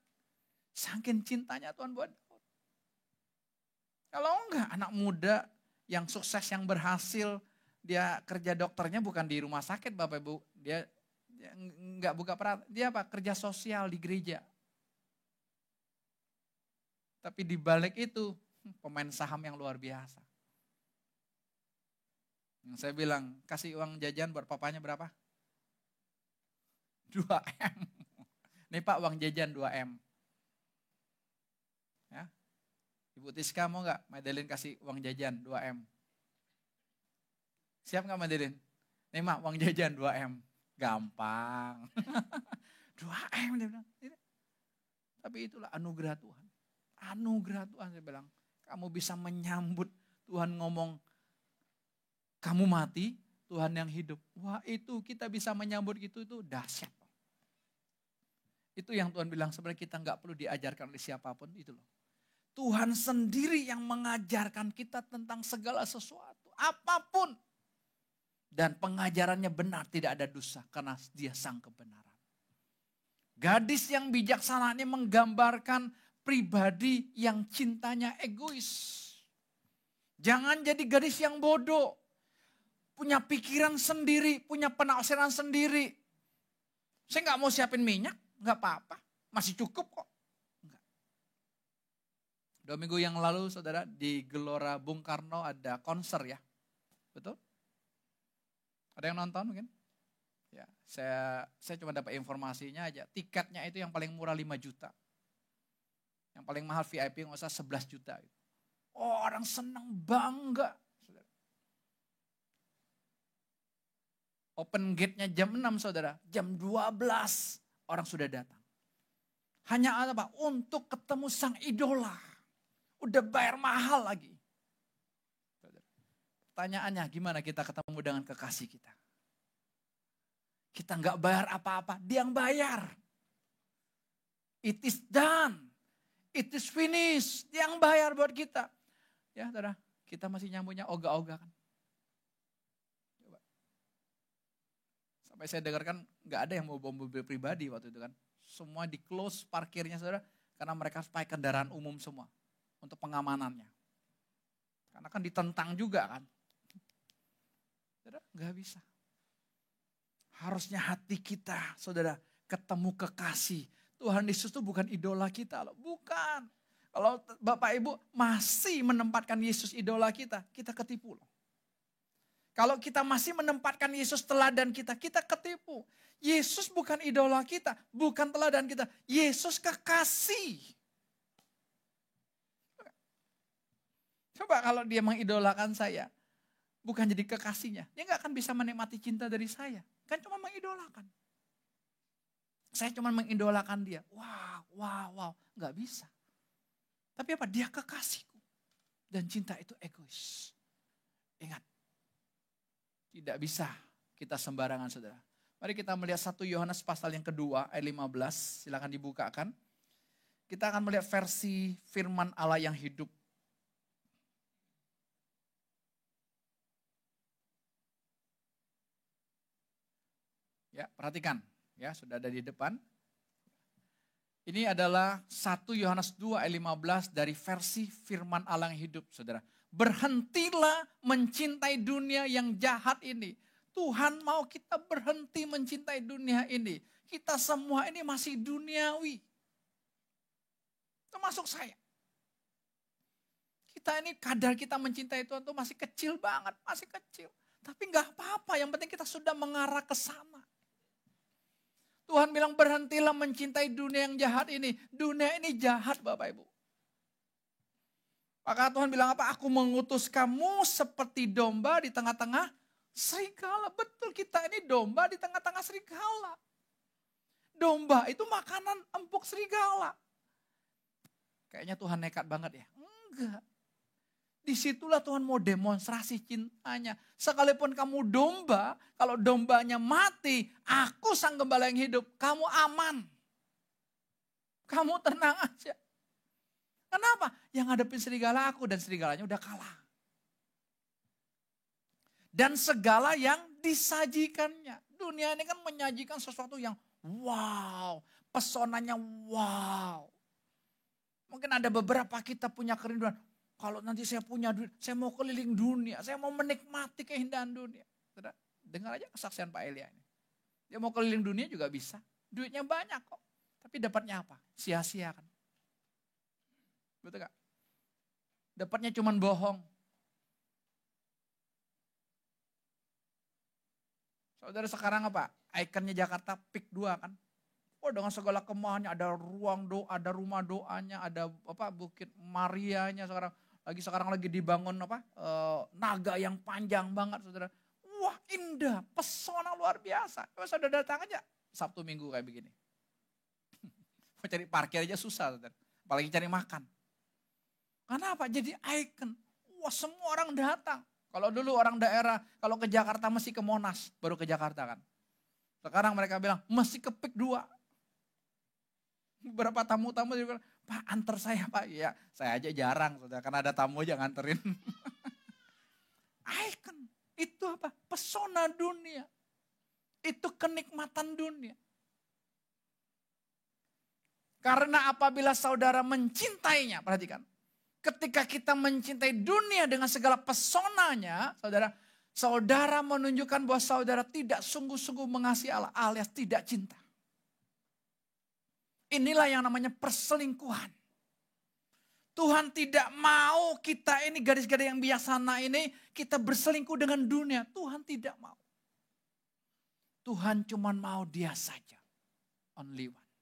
Saking cintanya Tuhan buat Daud. Kalau enggak, anak muda yang sukses, yang berhasil, dia kerja dokternya bukan di rumah sakit Bapak Ibu. Dia enggak buka perat, dia apa? Kerja sosial di gereja. Tapi di balik itu, pemain saham yang luar biasa. Yang saya bilang, kasih uang jajan buat papanya berapa? 2M. Nih Pak, uang jajan 2M. Ya. Ibu Tiska mau gak Madeline kasih uang jajan 2M? Siap gak Madeline? Nih Mak, uang jajan 2M. Gampang. 2M dia bilang. Tapi itulah anugerah Tuhan. Anugerah Tuhan saya bilang. Kamu bisa menyambut Tuhan ngomong, kamu mati, Tuhan yang hidup. Wah itu kita bisa menyambut gitu, itu dahsyat. Itu yang Tuhan bilang sebenarnya kita nggak perlu diajarkan oleh siapapun itu loh. Tuhan sendiri yang mengajarkan kita tentang segala sesuatu. Apapun. Dan pengajarannya benar, tidak ada dosa karena dia sang kebenaran. Gadis yang bijaksana ini menggambarkan pribadi yang cintanya egois. Jangan jadi gadis yang bodoh. Punya pikiran sendiri, punya penafsiran sendiri. Saya nggak mau siapin minyak, nggak apa-apa, masih cukup kok. Enggak. 2 minggu yang lalu saudara di Gelora Bung Karno ada konser ya, betul? Ada yang nonton mungkin? Ya, saya cuma dapat informasinya aja. Tiketnya itu yang paling murah 5 juta. Yang paling mahal VIP nggak usah 11 juta. Oh, orang senang bangga. Open gate-nya jam 6 saudara, jam 12 orang sudah datang. Hanya apa? Untuk ketemu sang idola. Udah bayar mahal lagi. Pertanyaannya gimana kita ketemu dengan kekasih kita? Kita nggak bayar apa-apa, dia yang bayar. It is done. It is finished. Dia yang bayar buat kita. Ya saudara, kita masih nyambutnya ogah-ogah kan. Sampai saya dengarkan nggak ada yang mau bawa mobil pribadi waktu itu kan. Semua di close parkirnya saudara. Karena mereka pakai kendaraan umum semua. Untuk pengamanannya. Karena kan ditentang juga kan. Saudara nggak bisa. Harusnya hati kita saudara ketemu kekasih. Tuhan Yesus itu bukan idola kita loh. Bukan. Kalau Bapak Ibu masih menempatkan Yesus idola kita ketipu loh. Kalau kita masih menempatkan Yesus teladan kita ketipu. Yesus bukan idola kita, bukan teladan kita. Yesus kekasih. Coba kalau dia mengidolakan saya, bukan jadi kekasihnya. Dia gak akan bisa menikmati cinta dari saya. Kan cuma mengidolakan. Saya cuma mengidolakan dia. Wow. Gak bisa. Tapi apa? Dia kekasihku. Dan cinta itu egois. Ingat. Tidak bisa kita sembarangan saudara. Mari kita melihat 1 Yohanes pasal yang kedua ayat 15. Silakan dibukakan. Kita akan melihat versi firman Allah yang hidup. Ya, perhatikan. Ya, sudah ada di depan. Ini adalah 1 Yohanes 2 ayat 15 dari versi firman Allah yang hidup saudara. Berhentilah mencintai dunia yang jahat ini. Tuhan mau kita berhenti mencintai dunia ini. Kita semua ini masih duniawi. Termasuk saya. Kita ini kadar kita mencintai Tuhan itu masih kecil banget. Masih kecil. Tapi gak apa-apa, yang penting kita sudah mengarah ke sana. Tuhan bilang berhentilah mencintai dunia yang jahat ini. Dunia ini jahat Bapak Ibu. Maka Tuhan bilang apa? Aku mengutus kamu seperti domba di tengah-tengah serigala. Betul, kita ini domba di tengah-tengah serigala. Domba itu makanan empuk serigala. Kayaknya Tuhan nekat banget ya. Enggak. Disitulah Tuhan mau demonstrasi cintanya. Sekalipun kamu domba, kalau dombanya mati, aku sang gembala yang hidup, kamu aman. Kamu tenang aja. Kenapa? Yang ngadepin serigala aku dan serigalanya udah kalah. dan segala yang disajikannya. Dunia ini kan menyajikan sesuatu yang wow, pesonanya wow. Mungkin ada beberapa kita punya kerinduan, kalau nanti saya punya duit, saya mau keliling dunia, saya mau menikmati keindahan dunia. Saudara, dengar aja kesaksian Pak Elia ini. Dia mau keliling dunia juga bisa, duitnya banyak kok. Tapi dapatnya apa? Sia-sia kan. Betul gak? Dapatnya cuman bohong. Saudara sekarang apa? Ikonnya Jakarta Peak 2 kan. Oh dengan segala kemahannya, ada ruang doa, ada rumah doanya, ada apa Bukit Marianya sekarang lagi dibangun apa? Naga yang panjang banget saudara. Wah indah, pesona luar biasa. Coba saudara datang aja Sabtu Minggu kayak begini. Mau cari parkir aja susah saudara. Apalagi cari makan. Karena apa? Jadi ikon. Wah semua orang datang. Kalau dulu orang daerah, kalau ke Jakarta mesti ke Monas, baru ke Jakarta kan. Sekarang mereka bilang, mesti ke Peak 2. Beberapa tamu-tamu juga bilang, Pak antar saya Pak. Ya saya aja jarang, saudara, karena ada tamu aja nganterin. Icon, itu apa? Pesona dunia. Itu kenikmatan dunia. Karena apabila saudara mencintainya, perhatikan. Ketika kita mencintai dunia dengan segala pesonanya, saudara menunjukkan bahwa saudara tidak sungguh-sungguh mengasihi Allah alias tidak cinta. Inilah yang namanya perselingkuhan. Tuhan tidak mau kita ini gadis-gadis yang bijaksana ini kita berselingkuh dengan dunia. Tuhan tidak mau. Tuhan cuma mau dia saja. Only one.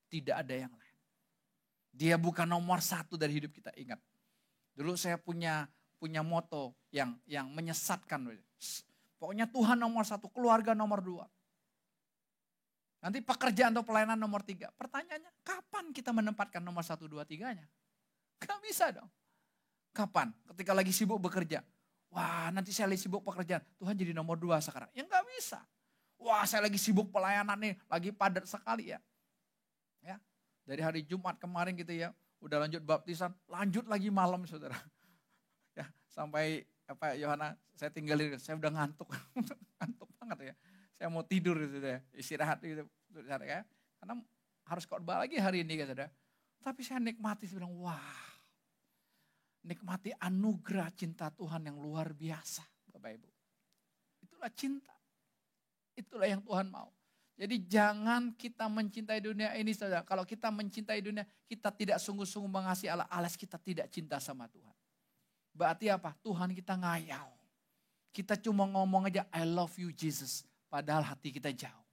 Tidak ada yang lain. Dia bukan nomor 1 dari hidup kita, ingat. Dulu saya punya moto yang menyesatkan. Pokoknya Tuhan nomor 1, keluarga nomor 2. Nanti pekerjaan atau pelayanan nomor 3. Pertanyaannya, kapan kita menempatkan nomor 1, 2, 3-nya? Gak bisa dong. Kapan? Ketika lagi sibuk bekerja. Wah nanti saya lagi sibuk pekerjaan, Tuhan jadi nomor 2 sekarang. Ya gak bisa. Wah saya lagi sibuk pelayanan nih, lagi padat sekali ya. Dari hari Jumat kemarin gitu ya, udah lanjut baptisan, lanjut lagi malam saudara. Ya, sampai apa Yohana, saya tinggalin, saya udah ngantuk, ngantuk banget ya. Saya mau tidur gitu ya, istirahat gitu ya. Karena harus khotbah lagi hari ini kan saudara. Tapi saya nikmati, saya bilang wah, nikmati anugerah cinta Tuhan yang luar biasa, Bapak Ibu. Itulah cinta, itulah yang Tuhan mau. Jadi jangan kita mencintai dunia ini saudara. Kalau kita mencintai dunia, kita tidak sungguh-sungguh mengasihi Allah, alias kita tidak cinta sama Tuhan. Berarti apa? Tuhan kita ngayal. Kita cuma ngomong aja, I love you Jesus. Padahal hati kita jauh.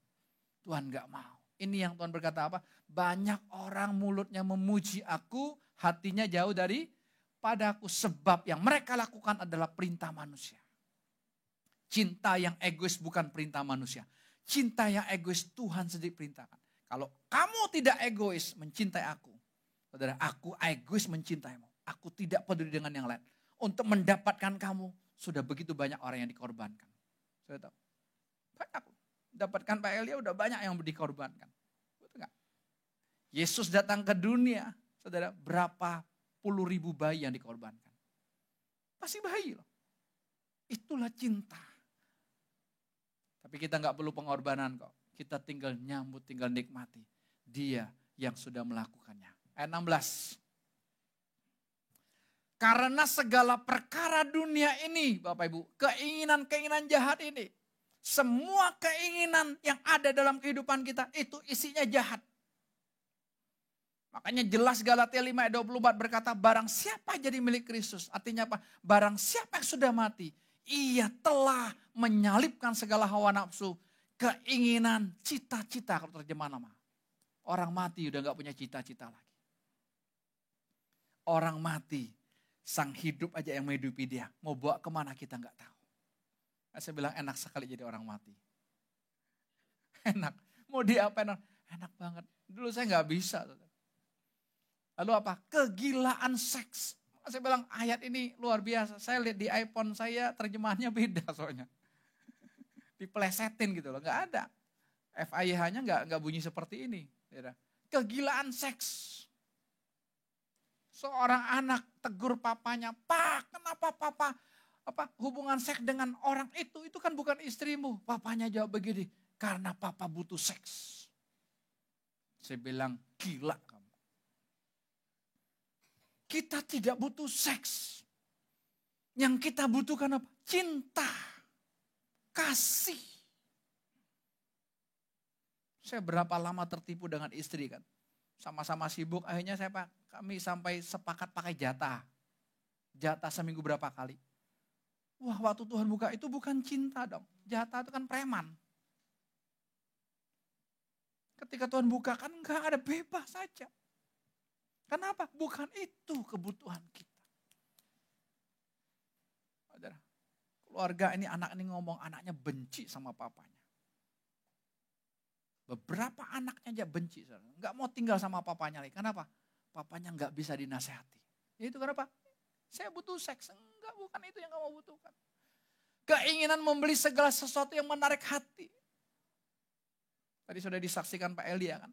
Tuhan gak mau. Ini yang Tuhan berkata apa? Banyak orang mulutnya memuji aku, hatinya jauh dari padaku. Sebab yang mereka lakukan adalah perintah manusia. Cinta yang egois bukan perintah manusia. Cinta yang egois Tuhan sendiri perintahkan. Kalau kamu tidak egois mencintai aku. Saudara, aku egois mencintaimu. Aku tidak peduli dengan yang lain. Untuk mendapatkan kamu, sudah begitu banyak orang yang dikorbankan. Sudah tahu? Banyak. Dapatkan Pak Elia udah banyak yang dikorbankan. Betul gak? Yesus datang ke dunia. Saudara, berapa puluh ribu bayi yang dikorbankan. Masih bayi loh. Itulah cinta. Tapi kita gak perlu pengorbanan kok. Kita tinggal nyambut, tinggal nikmati. Dia yang sudah melakukannya. Ayat 16. Karena segala perkara dunia ini, Bapak Ibu, keinginan-keinginan jahat ini. Semua keinginan yang ada dalam kehidupan kita, itu isinya jahat. Makanya jelas Galatia 5 ayat 24 berkata, barang siapa jadi milik Kristus. Artinya apa? Barang siapa yang sudah mati. Ia telah menyalibkan segala hawa nafsu, keinginan, cita-cita kalau terjemahan nama. Orang mati udah gak punya cita-cita lagi. Orang mati, sang hidup aja yang menghidupi dia. Mau bawa kemana kita gak tahu. Saya bilang enak sekali jadi orang mati. Enak, mau diapain? Enak banget. Dulu saya gak bisa. Lalu apa? Kegilaan seks. Saya bilang ayat ini luar biasa. Saya lihat di iPhone saya terjemahannya beda soalnya. Diplesetin gitu loh, gak ada. FIH-nya gak bunyi seperti ini. Kegilaan seks. Seorang anak tegur papanya, Pak kenapa papa hubungan seks dengan orang itu kan bukan istrimu. Papanya jawab begini, karena papa butuh seks. Saya bilang, gila kamu. Kita tidak butuh seks. Yang kita butuhkan apa? Cinta, kasih. Saya berapa lama tertipu dengan istri kan. Sama-sama sibuk, akhirnya kami sampai sepakat pakai jatah. Jatah seminggu berapa kali. Wah, waktu Tuhan buka itu bukan cinta dong. Jatah itu kan preman. Ketika Tuhan buka kan enggak, ada bebas saja. Kenapa? Bukan itu kebutuhan kita. Saudara, keluarga ini, anak ini ngomong anaknya benci sama papanya. Beberapa anaknya aja benci, saudara. Enggak mau tinggal sama papanya lagi. Kenapa? Papanya enggak bisa dinasehati. Itu kenapa? Saya butuh seks. Enggak, bukan itu yang kamu butuhkan. Keinginan membeli segala sesuatu yang menarik hati. Tadi sudah disaksikan Pak Elia kan.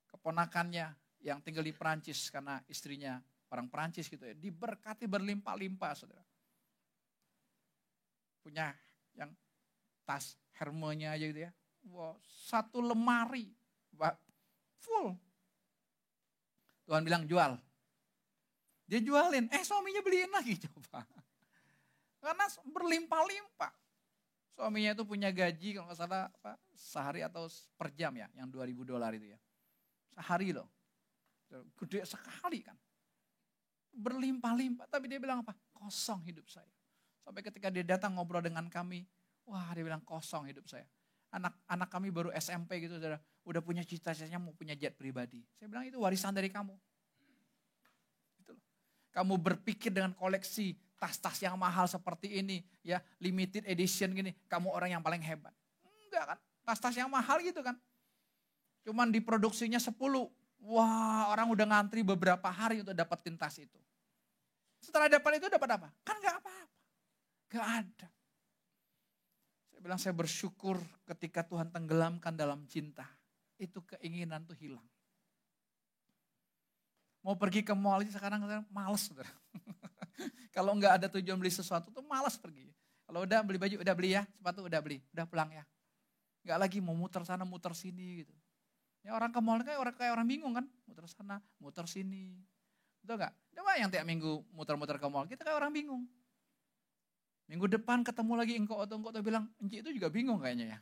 Keponakannya yang tinggal di Perancis karena istrinya orang Perancis gitu ya. Diberkati berlimpah-limpah, saudara. Punya yang tas Hermenya aja gitu ya. Wow, 1 lemari full. Tuhan bilang jual. Dia jualin, suaminya beliin lagi coba. Karena berlimpah-limpah. Suaminya itu punya gaji kalau nggak salah sehari atau per jam ya, yang $2.000 itu ya. Sehari loh. Gede sekali kan. Berlimpah-limpah, tapi dia bilang apa? Kosong hidup saya. Sampai ketika dia datang ngobrol dengan kami, wah dia bilang kosong hidup saya. Anak kami baru SMP gitu, udah punya cita-citanya mau punya jet pribadi. Saya bilang itu warisan dari kamu. Gitu loh. Kamu berpikir dengan koleksi tas-tas yang mahal seperti ini, ya limited edition gini, kamu orang yang paling hebat. Enggak kan, tas-tas yang mahal gitu kan. Cuman diproduksinya 10. Wah, orang udah ngantri beberapa hari untuk dapetin tas itu. Setelah dapat itu dapat apa? Kan enggak apa-apa. Enggak ada. Saya bilang saya bersyukur ketika Tuhan tenggelamkan dalam cinta. Itu keinginan tuh hilang. Mau pergi ke mall sekarang males, saudara. Kalau enggak ada tujuan beli sesuatu tuh malas pergi. Kalau udah beli baju, udah beli ya, sepatu udah beli, udah pulang ya. Enggak lagi mau muter sana, muter sini gitu. Ya orang ke mall kayak orang bingung kan, muter sana, muter sini. Betul enggak? Coba yang tiap minggu muter-muter ke mall, kita kayak orang bingung. Minggu depan ketemu lagi engkau bilang, Enci itu juga bingung kayaknya ya.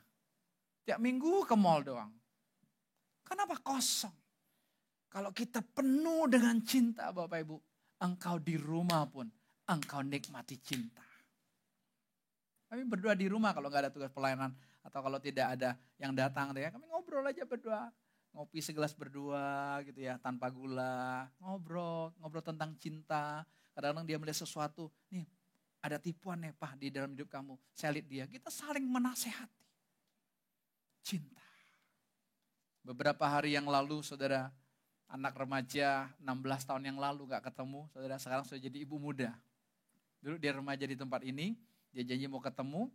Tiap minggu ke mall doang. Kenapa kosong? Kalau kita penuh dengan cinta Bapak Ibu, engkau di rumah pun, engkau nikmati cinta. Kami berdoa di rumah kalau nggak ada tugas pelayanan atau kalau tidak ada yang datang, ya kami ngobrol aja berdoa. Ngopi segelas berdua gitu ya, tanpa gula. Ngobrol tentang cinta. Kadang-kadang dia melihat sesuatu, nih ada tipuan nih Pak di dalam hidup kamu. Saya lihat dia, kita saling menasehati. Cinta. Beberapa hari yang lalu saudara, anak remaja 16 tahun yang lalu gak ketemu, saudara sekarang sudah jadi ibu muda. Dulu dia remaja di tempat ini, dia janji mau ketemu,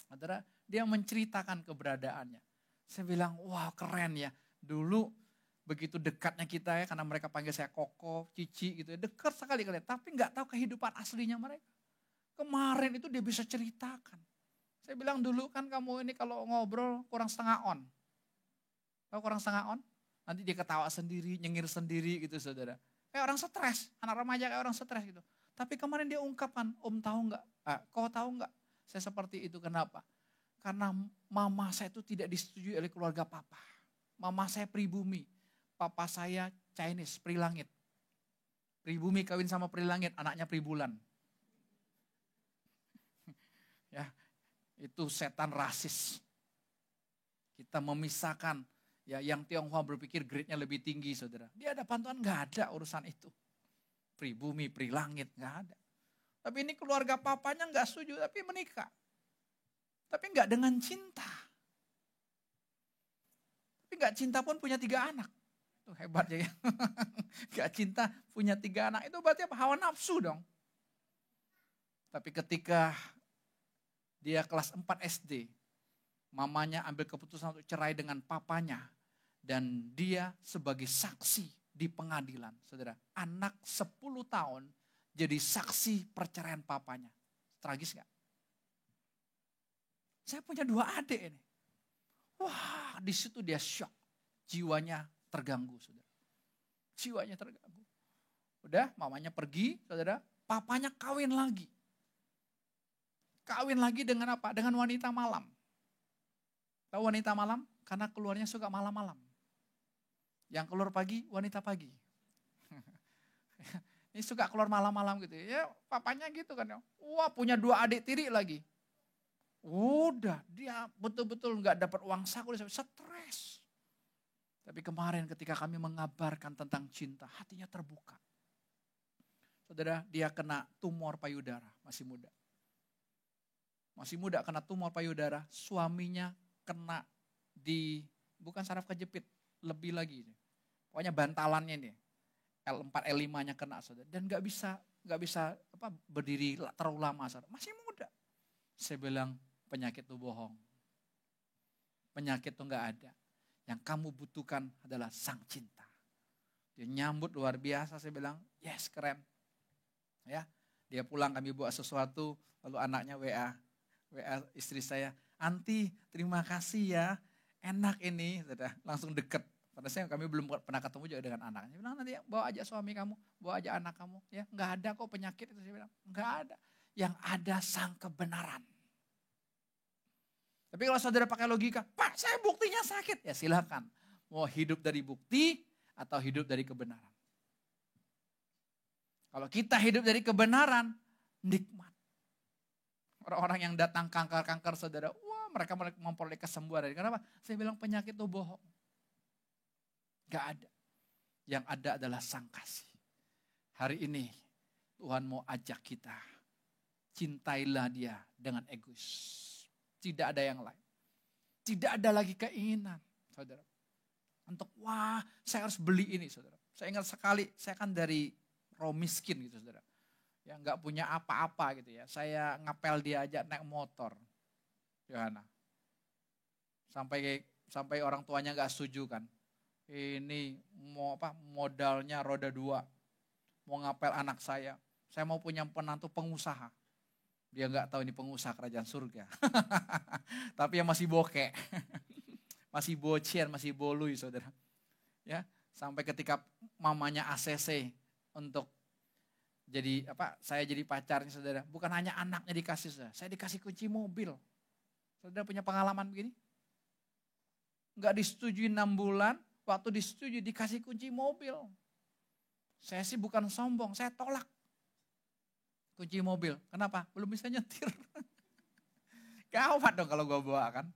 saudara dia menceritakan keberadaannya. Saya bilang, wah keren ya, dulu begitu dekatnya kita ya, karena mereka panggil saya Koko, Cici gitu ya, dekat sekali kalian, tapi gak tahu kehidupan aslinya mereka. Kemarin itu dia bisa ceritakan. Saya bilang dulu kan kamu ini kalau ngobrol kurang setengah on. Tahu kurang setengah on? Nanti dia ketawa sendiri, nyengir sendiri gitu saudara. Kayak orang stres, anak remaja kayak orang stres gitu. Tapi kemarin dia ungkapkan, Om tahu nggak? Kau tahu nggak? Saya seperti itu, kenapa? Karena mama saya itu tidak disetujui oleh keluarga papa. Mama saya pribumi, papa saya Chinese, Prilangit. Pribumi kawin sama Prilangit, anaknya Pribulan. Ya, itu setan rasis. Kita memisahkan. Ya, yang Tionghoa berpikir grade-nya lebih tinggi, saudara. Di hadapan Tuhan nggak ada urusan itu. Pribumi, Prilangit, nggak ada. Tapi ini keluarga papanya nggak setuju, tapi menikah. Tapi nggak dengan cinta. Tapi nggak cinta pun punya 3 anak. Itu hebat ya. Nggak cinta punya 3 anak, itu berarti apa? Hawa nafsu dong. Tapi ketika dia kelas 4 SD, mamanya ambil keputusan untuk cerai dengan papanya. Dan dia sebagai saksi di pengadilan. Saudara, anak 10 tahun jadi saksi perceraian papanya. Tragis gak? Saya punya 2 adik ini. Wah, di situ dia shock. Jiwanya terganggu, saudara. Jiwanya terganggu. Udah, mamanya pergi, saudara. Papanya kawin lagi. Kawin lagi dengan apa? Dengan wanita malam. Tahu wanita malam? Karena keluarnya suka malam-malam. Yang keluar pagi, wanita pagi. Ini suka keluar malam-malam gitu. Ya, papanya gitu kan. Wah, punya 2 adik tiri lagi. Udah, dia betul-betul nggak dapat uang saku, stres. Tapi kemarin ketika kami mengabarkan tentang cinta, hatinya terbuka. Saudara, dia kena tumor payudara, masih muda. Masih muda kena tumor payudara, suaminya kena bukan saraf kejepit, lebih lagi. Pokoknya bantalannya ini, L4, L5-nya kena, saudara. Dan nggak bisa berdiri terlalu lama, saudara. Masih muda. Saya bilang, penyakit itu bohong. Penyakit itu nggak ada. Yang kamu butuhkan adalah sang cinta. Dia nyambut luar biasa, saya bilang, yes, keren. Ya, dia pulang, kami buat sesuatu, lalu anaknya WA istri saya, "Anti, terima kasih ya, enak ini." Langsung deket. Padahal kami belum pernah ketemu juga dengan anaknya. Dia bilang, "Nanti bawa aja suami kamu, bawa aja anak kamu." Ya, nggak ada kok penyakit itu, saya bilang, nggak ada. Yang ada sang kebenaran. Tapi kalau saudara pakai logika, "Pak, saya buktinya sakit." Ya silakan. Mau hidup dari bukti atau hidup dari kebenaran. Kalau kita hidup dari kebenaran, nikmat. Orang-orang yang datang kanker-kanker, saudara, wah, mereka memperoleh kesembuhan. Kenapa? Saya bilang penyakit itu bohong. Gak ada. Yang ada adalah sang kasih. Hari ini Tuhan mau ajak kita, cintailah dia dengan egois. Tidak ada yang lain. Tidak ada lagi keinginan, saudara. Untuk, wah, saya harus beli ini, saudara. Saya ingat sekali, saya kan dari roh miskin gitu, saudara. Ya, nggak punya apa-apa gitu ya. Saya ngapel dia aja naik motor, Yohana. Sampai orang tuanya nggak setuju kan. Ini modalnya roda 2. Mau ngapel anak saya. Saya mau punya penantu pengusaha. Dia nggak tahu ini pengusaha kerajaan surga. Tapi yang masih bokek. Masih bocil, masih bolui, saudara. Ya, sampai ketika mamanya ACC untuk saya jadi pacarnya, saudara. Bukan hanya anaknya dikasih, saudara. Saya dikasih kunci mobil. Saudara punya pengalaman begini? Nggak disetujui 6 bulan, waktu disetujui dikasih kunci mobil. Saya sih bukan sombong, saya tolak. Kunci mobil. Kenapa? Belum bisa nyetir. Gawat dong kalau gue bawa kan.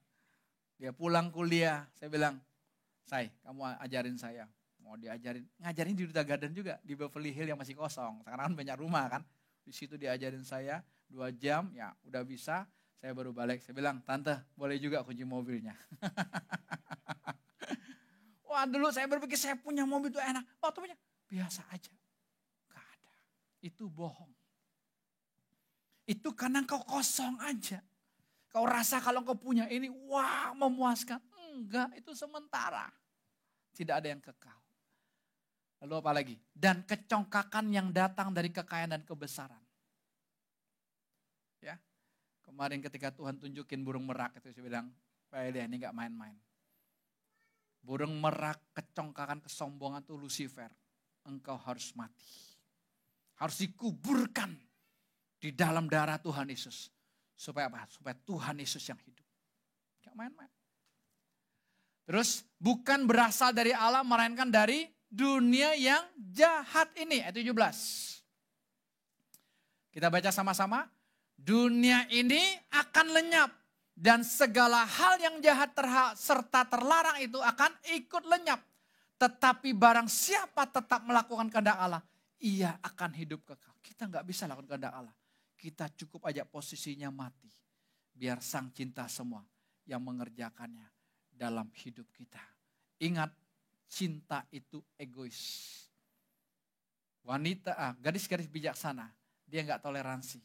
Dia pulang kuliah. Saya bilang, "Say, kamu ajarin saya." Mau diajarin. Ngajarin di Duta Garden juga. Di Beverly Hills yang masih kosong. Sekarang kan banyak rumah kan. Di situ diajarin saya 2 jam. Ya udah bisa. Saya baru balik. Saya bilang, "Tante, boleh juga kunci mobilnya." Wah, dulu saya berpikir saya punya mobil itu enak. Waktu punya biasa aja. Gak ada. Itu bohong. Itu karena kau kosong aja. Kau rasa kalau kau punya ini, wah, memuaskan. Enggak, itu sementara. Tidak ada yang kekal. Lalu apa lagi? Dan kecongkakan yang datang dari kekayaan dan kebesaran. Ya, kemarin ketika Tuhan tunjukin burung merak itu, saya bilang, "Pak ini gak main-main." Burung merak, kecongkakan, kesombongan itu Lucifer. Engkau harus mati. Harus dikuburkan di dalam darah Tuhan Yesus. Supaya apa? Supaya Tuhan Yesus yang hidup. Gak main-main. Terus bukan berasal dari Allah, melainkan dari dunia yang jahat ini. Ayat 17. Kita baca sama-sama. Dunia ini akan lenyap. Dan segala hal yang jahat serta terlarang itu akan ikut lenyap. Tetapi barang siapa tetap melakukan kehendak Allah, ia akan hidup kekal. Kita gak bisa lakukan kehendak Allah. Kita cukup aja posisinya mati. Biar sang cinta semua yang mengerjakannya dalam hidup kita. Ingat, cinta itu egois. Gadis-gadis bijaksana, dia gak toleransi.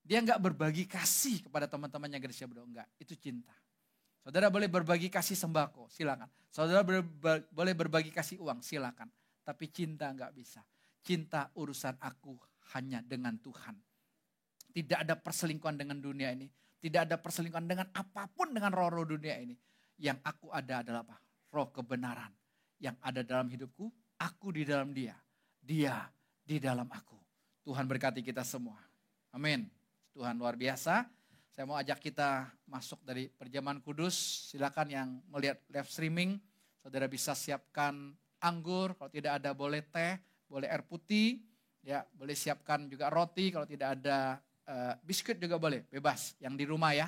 Dia gak berbagi kasih kepada teman-temannya gadisnya berdua. Enggak, itu cinta. Saudara boleh berbagi kasih sembako, silakan. Saudara boleh berbagi kasih uang, silakan. Tapi cinta gak bisa. Cinta urusan aku hanya dengan Tuhan. Tidak ada perselingkuhan dengan dunia ini. Tidak ada perselingkuhan dengan apapun dengan roh-roh dunia ini. Yang aku ada adalah apa? Roh kebenaran. Yang ada dalam hidupku, aku di dalam dia. Dia di dalam aku. Tuhan berkati kita semua. Amin. Tuhan luar biasa. Saya mau ajak kita masuk dari perjamuan kudus. Silakan yang melihat live streaming. Saudara bisa siapkan anggur. Kalau tidak ada boleh teh, boleh air putih. Ya, boleh siapkan juga roti. Kalau tidak ada biskuit juga boleh, bebas. Yang di rumah ya.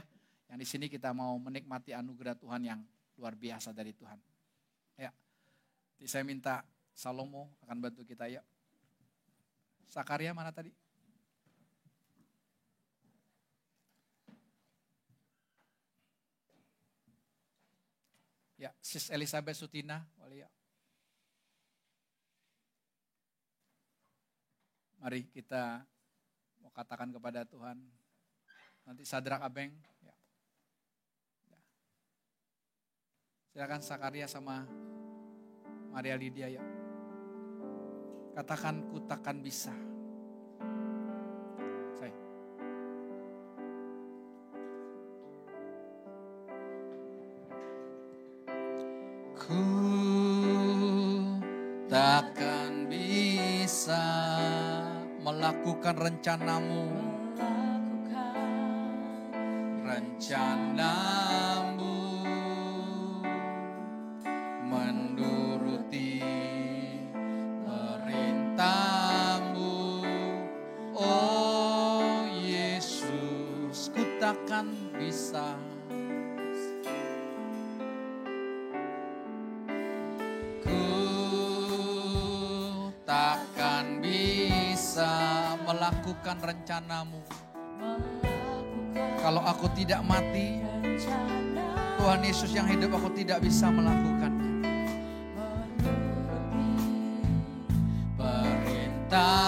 Yang di sini kita mau menikmati anugerah Tuhan yang luar biasa dari Tuhan. Ya. Jadi saya minta Salomo akan bantu kita ya. Sakaria mana tadi? Ya, Sis Elizabeth Sutina, boleh ya. Mari kita mau katakan kepada Tuhan. Nanti Sadrak Abeng. Ya. Ya. Silakan Sakaria sama Maria Lydia ya. Katakan ku takkan bisa. Saya. Ku takkan bisa melakukan rencanamu, rencanamu, menuruti perintahmu, oh Yesus, ku takkan bisa. Takkan bisa melakukan rencanamu. Kalau aku tidak mati, Tuhan Yesus yang hidup, aku tidak bisa melakukannya. Perintahmu,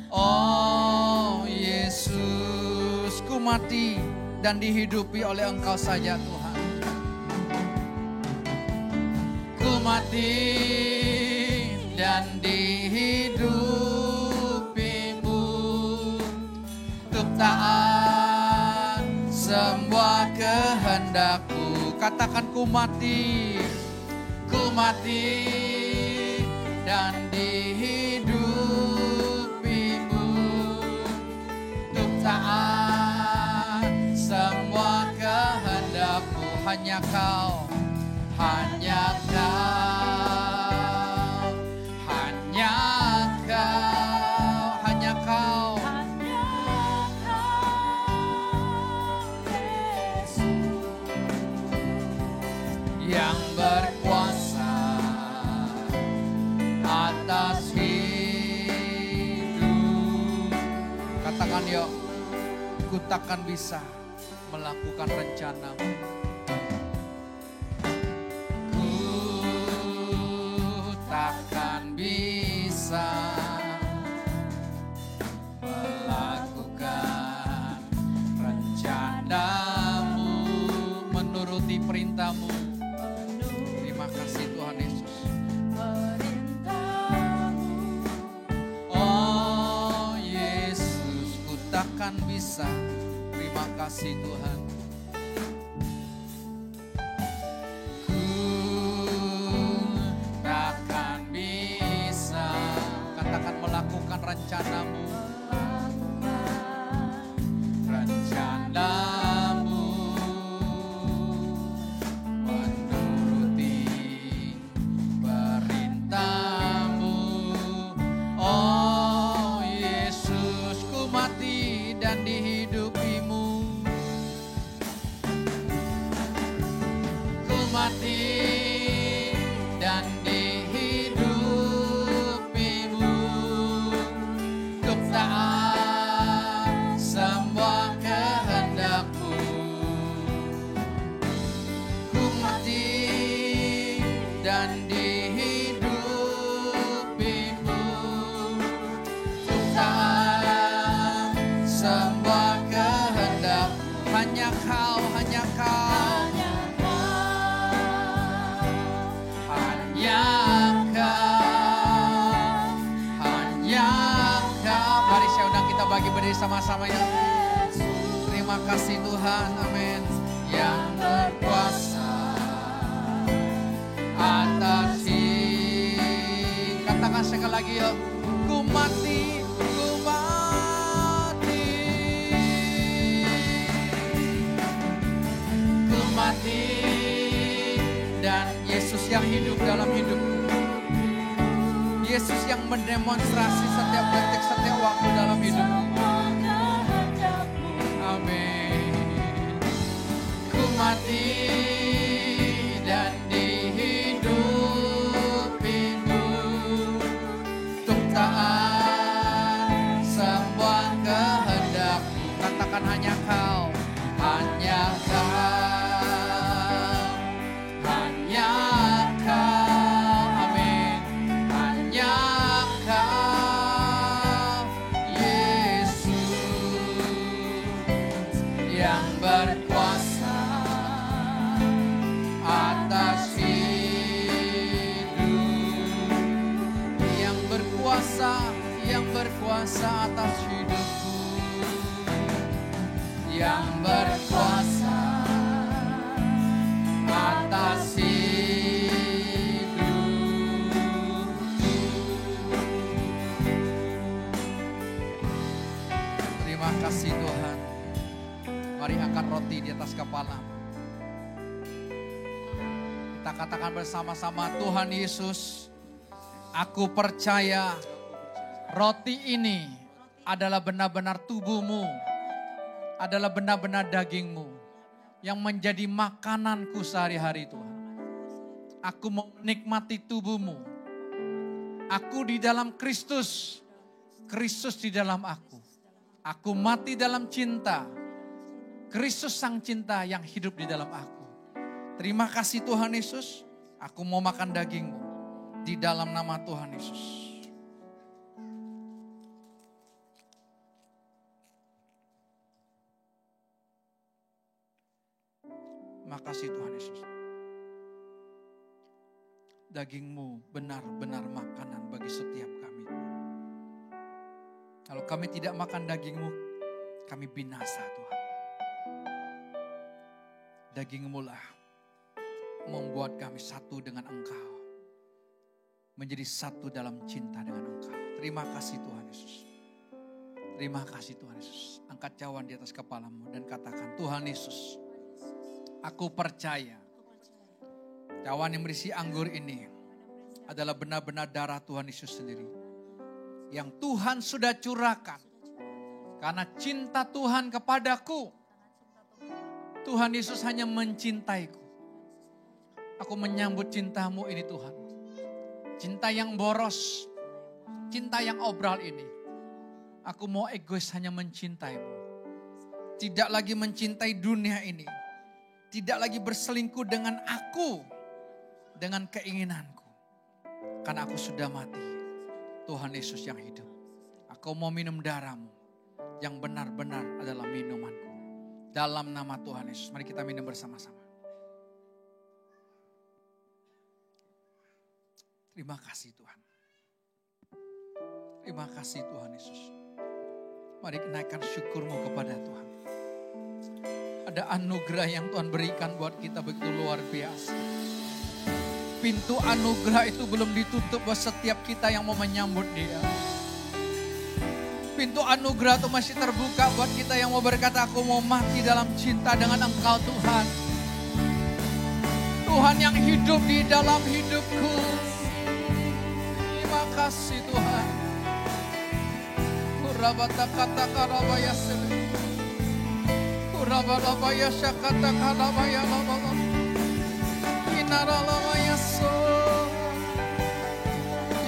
oh Yesus, ku mati dan dihidupi oleh Engkau saja Tuhan. Ku mati dan dihidupimu, untuk taat semua kehendakmu. Katakan ku mati dan dihidupimu, untuk taat semua kehendakmu. Hanya kau, hanya kau. Yang berkuasa atas hidup. Katakan yuk, ku takkan bisa melakukan rencanamu. Ku takkan bisa melakukan rencanamu, menuruti perintahmu. Terima kasih Tuhan Yesus. Oh Yesus, ku takkan bisa. Terima kasih Tuhan. Ku takkan bisa. Katakan melakukan rencanamu. Rencanamu. Dan dihidupimu, untuk taat semua kehendakmu. Ku mati dan dihidupimu, untuk taat semua kehendakmu. Hanya kau, hanya kau. Bagi berdiri bersama-sama ya. Terima kasih Tuhan, amin. Yang berkuasa atas hidup. Katakan sekali lagi ya. Ku mati, ku mati. Ku mati dan Yesus yang hidup dalam hidupku. Yesus yang mendemonstrasi setiap detik, setiap waktu dalam hidupku. Amin. Ku mati dan dihidupimu untuk taat semua kehendak-Mu. Katakan hanya Kau, hanya Kau. Berkuasa atas hidupku, yang berkuasa atas hidupku. Terima kasih Tuhan. Mari angkat roti di atas kepala. Kita katakan bersama-sama, Tuhan Yesus, aku percaya roti ini adalah benar-benar tubuh-Mu, adalah benar-benar daging-Mu yang menjadi makananku sehari-hari Tuhan. Aku mau menikmati tubuh-Mu. Aku di dalam Kristus, Kristus di dalam aku. Aku mati dalam cinta, Kristus sang cinta yang hidup di dalam aku. Terima kasih Tuhan Yesus, aku mau makan daging-Mu di dalam nama Tuhan Yesus. Makasih Tuhan Yesus. Daging-Mu benar-benar makanan bagi setiap kami. Kalau kami tidak makan daging-Mu, kami binasa Tuhan. Daging-Mu lah membuat kami satu dengan Engkau. Menjadi satu dalam cinta dengan Engkau. Terima kasih Tuhan Yesus. Terima kasih Tuhan Yesus. Angkat cawan di atas kepalamu dan katakan, Tuhan Yesus, aku percaya cawan yang berisi anggur ini adalah benar-benar darah Tuhan Yesus sendiri. Yang Tuhan sudah curahkan. Karena cinta Tuhan kepadaku. Tuhan Yesus hanya mencintaiku. Aku menyambut cinta-Mu ini Tuhan. Cinta yang boros. Cinta yang obral ini. Aku mau egois hanya mencintai-Mu. Tidak lagi mencintai dunia ini. Tidak lagi berselingkuh dengan aku, dengan keinginanku. Karena aku sudah mati. Tuhan Yesus yang hidup. Aku mau minum darah-Mu yang benar-benar adalah minumanku. Dalam nama Tuhan Yesus. Mari kita minum bersama-sama. Terima kasih Tuhan. Terima kasih Tuhan Yesus. Mari naikkan syukur-Mu kepada Tuhan. Ada anugerah yang Tuhan berikan buat kita begitu luar biasa. Pintu anugerah itu belum ditutup buat setiap kita yang mau menyambut Dia. Pintu anugerah itu masih terbuka buat kita yang mau berkata, aku mau mati dalam cinta dengan Engkau Tuhan. Tuhan yang hidup di dalam hidupku. Terima kasih Tuhan. Kurabata kata karabaya sebe. Kurabaya syakata karabaya lama. Inaralabaya so.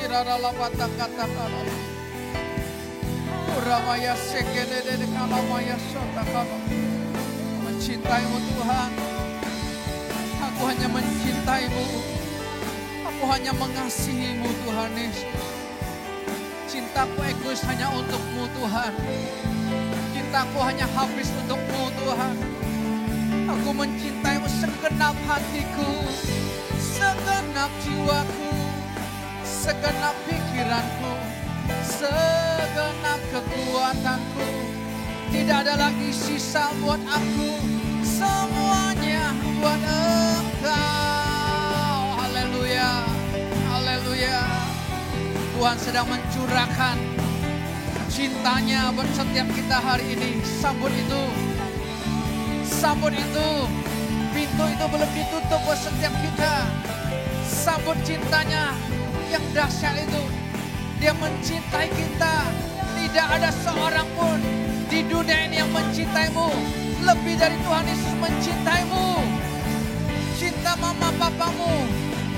Iraralabata kata karabaya. Kurabaya sekede de karabaya syata karabaya. Mencintaimu Tuhan. Aku hanya mencintaimu. Aku hanya mengasihimu Tuhan Yesus. Cintaku egois hanya untukmu Tuhan. Cintaku hanya habis untukmu Tuhan. Aku mencintaimu segenap hatiku. Segenap jiwaku. Segenap pikiranku. Segenap kekuatanku. Tidak ada lagi sisa buat aku, semuanya buat Engkau. Haleluya, haleluya. Tuhan sedang mencurahkan cintanya buat setiap kita hari ini. Sambut itu, sambut itu. Pintu itu belum ditutup buat setiap kita. Sambut cintanya yang dahsyat itu. Dia mencintai kita. Tidak ada seorang pun di dunia ini yang mencintaimu lebih dari Tuhan Yesus mencintaimu. Cinta mama papamu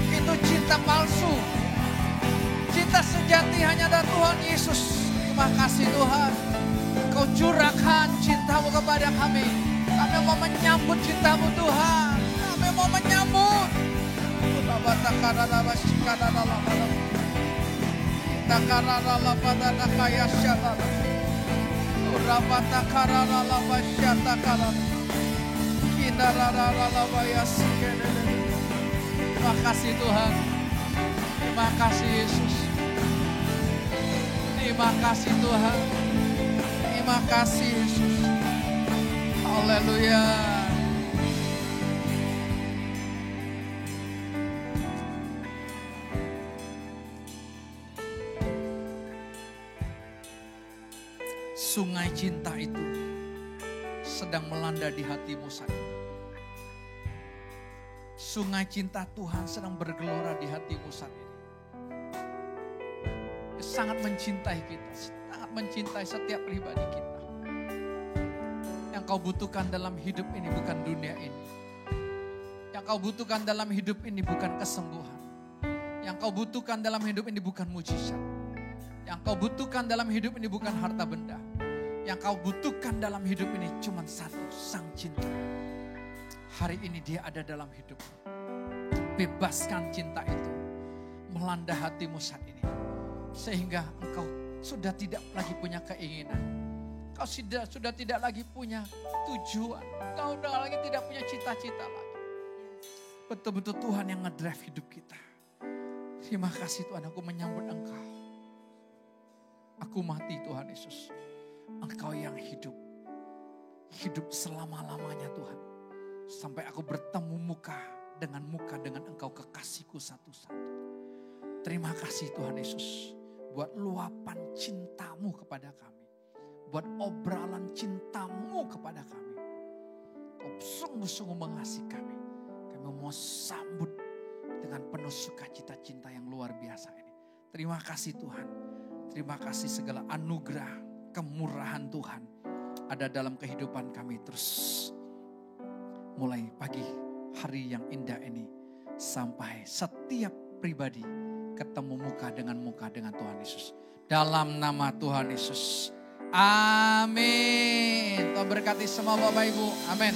itu cinta palsu. Cinta sejati hanya dari Tuhan Yesus. Terima kasih Tuhan. Kau curahkan cintamu kepada kami. Kami mau menyambut cintamu Tuhan. Kami mau menyambut. Terima kasih Tuhan. Terima kasih Yesus. Terima kasih Tuhan. Terima kasih Yesus. Haleluya. Sungai cinta itu sedang melanda di hatimu saat ini. Sungai cinta Tuhan sedang bergelora di hatimu saat ini. Dia sangat mencintai kita, sangat mencintai setiap pribadi kita. Yang kau butuhkan dalam hidup ini bukan dunia ini. Yang kau butuhkan dalam hidup ini bukan kesembuhan. Yang kau butuhkan dalam hidup ini bukan mujizat. Yang kau butuhkan dalam hidup ini bukan harta benda. Yang kau butuhkan dalam hidup ini cuma satu, Sang Cinta. Hari ini dia ada dalam hidupmu. Bebaskan cinta itu melanda hatimu saat ini. Sehingga engkau sudah tidak lagi punya keinginan. Kau sudah tidak lagi punya tujuan. Kau sudah lagi tidak punya cita-cita lagi. Betul-betul Tuhan yang ngedrive hidup kita. Terima kasih Tuhan, aku menyambut Engkau. Aku mati Tuhan Yesus. Engkau yang hidup. Hidup selama-lamanya Tuhan. Sampai aku bertemu muka dengan Engkau kekasihku satu-satu. Terima kasih Tuhan Yesus. Buat luapan cintamu kepada kami. Buat obralan cintamu kepada kami. Kau sungguh-sungguh mengasihi kami. Kami mau sambut dengan penuh sukacita cinta yang luar biasa ini. Terima kasih Tuhan. Terima kasih segala anugerah, kemurahan Tuhan ada dalam kehidupan kami terus. Mulai pagi hari yang indah ini sampai setiap pribadi ketemu muka dengan Tuhan Yesus. Dalam nama Tuhan Yesus. Amin. Tuhan berkati semua Bapak Ibu. Amin.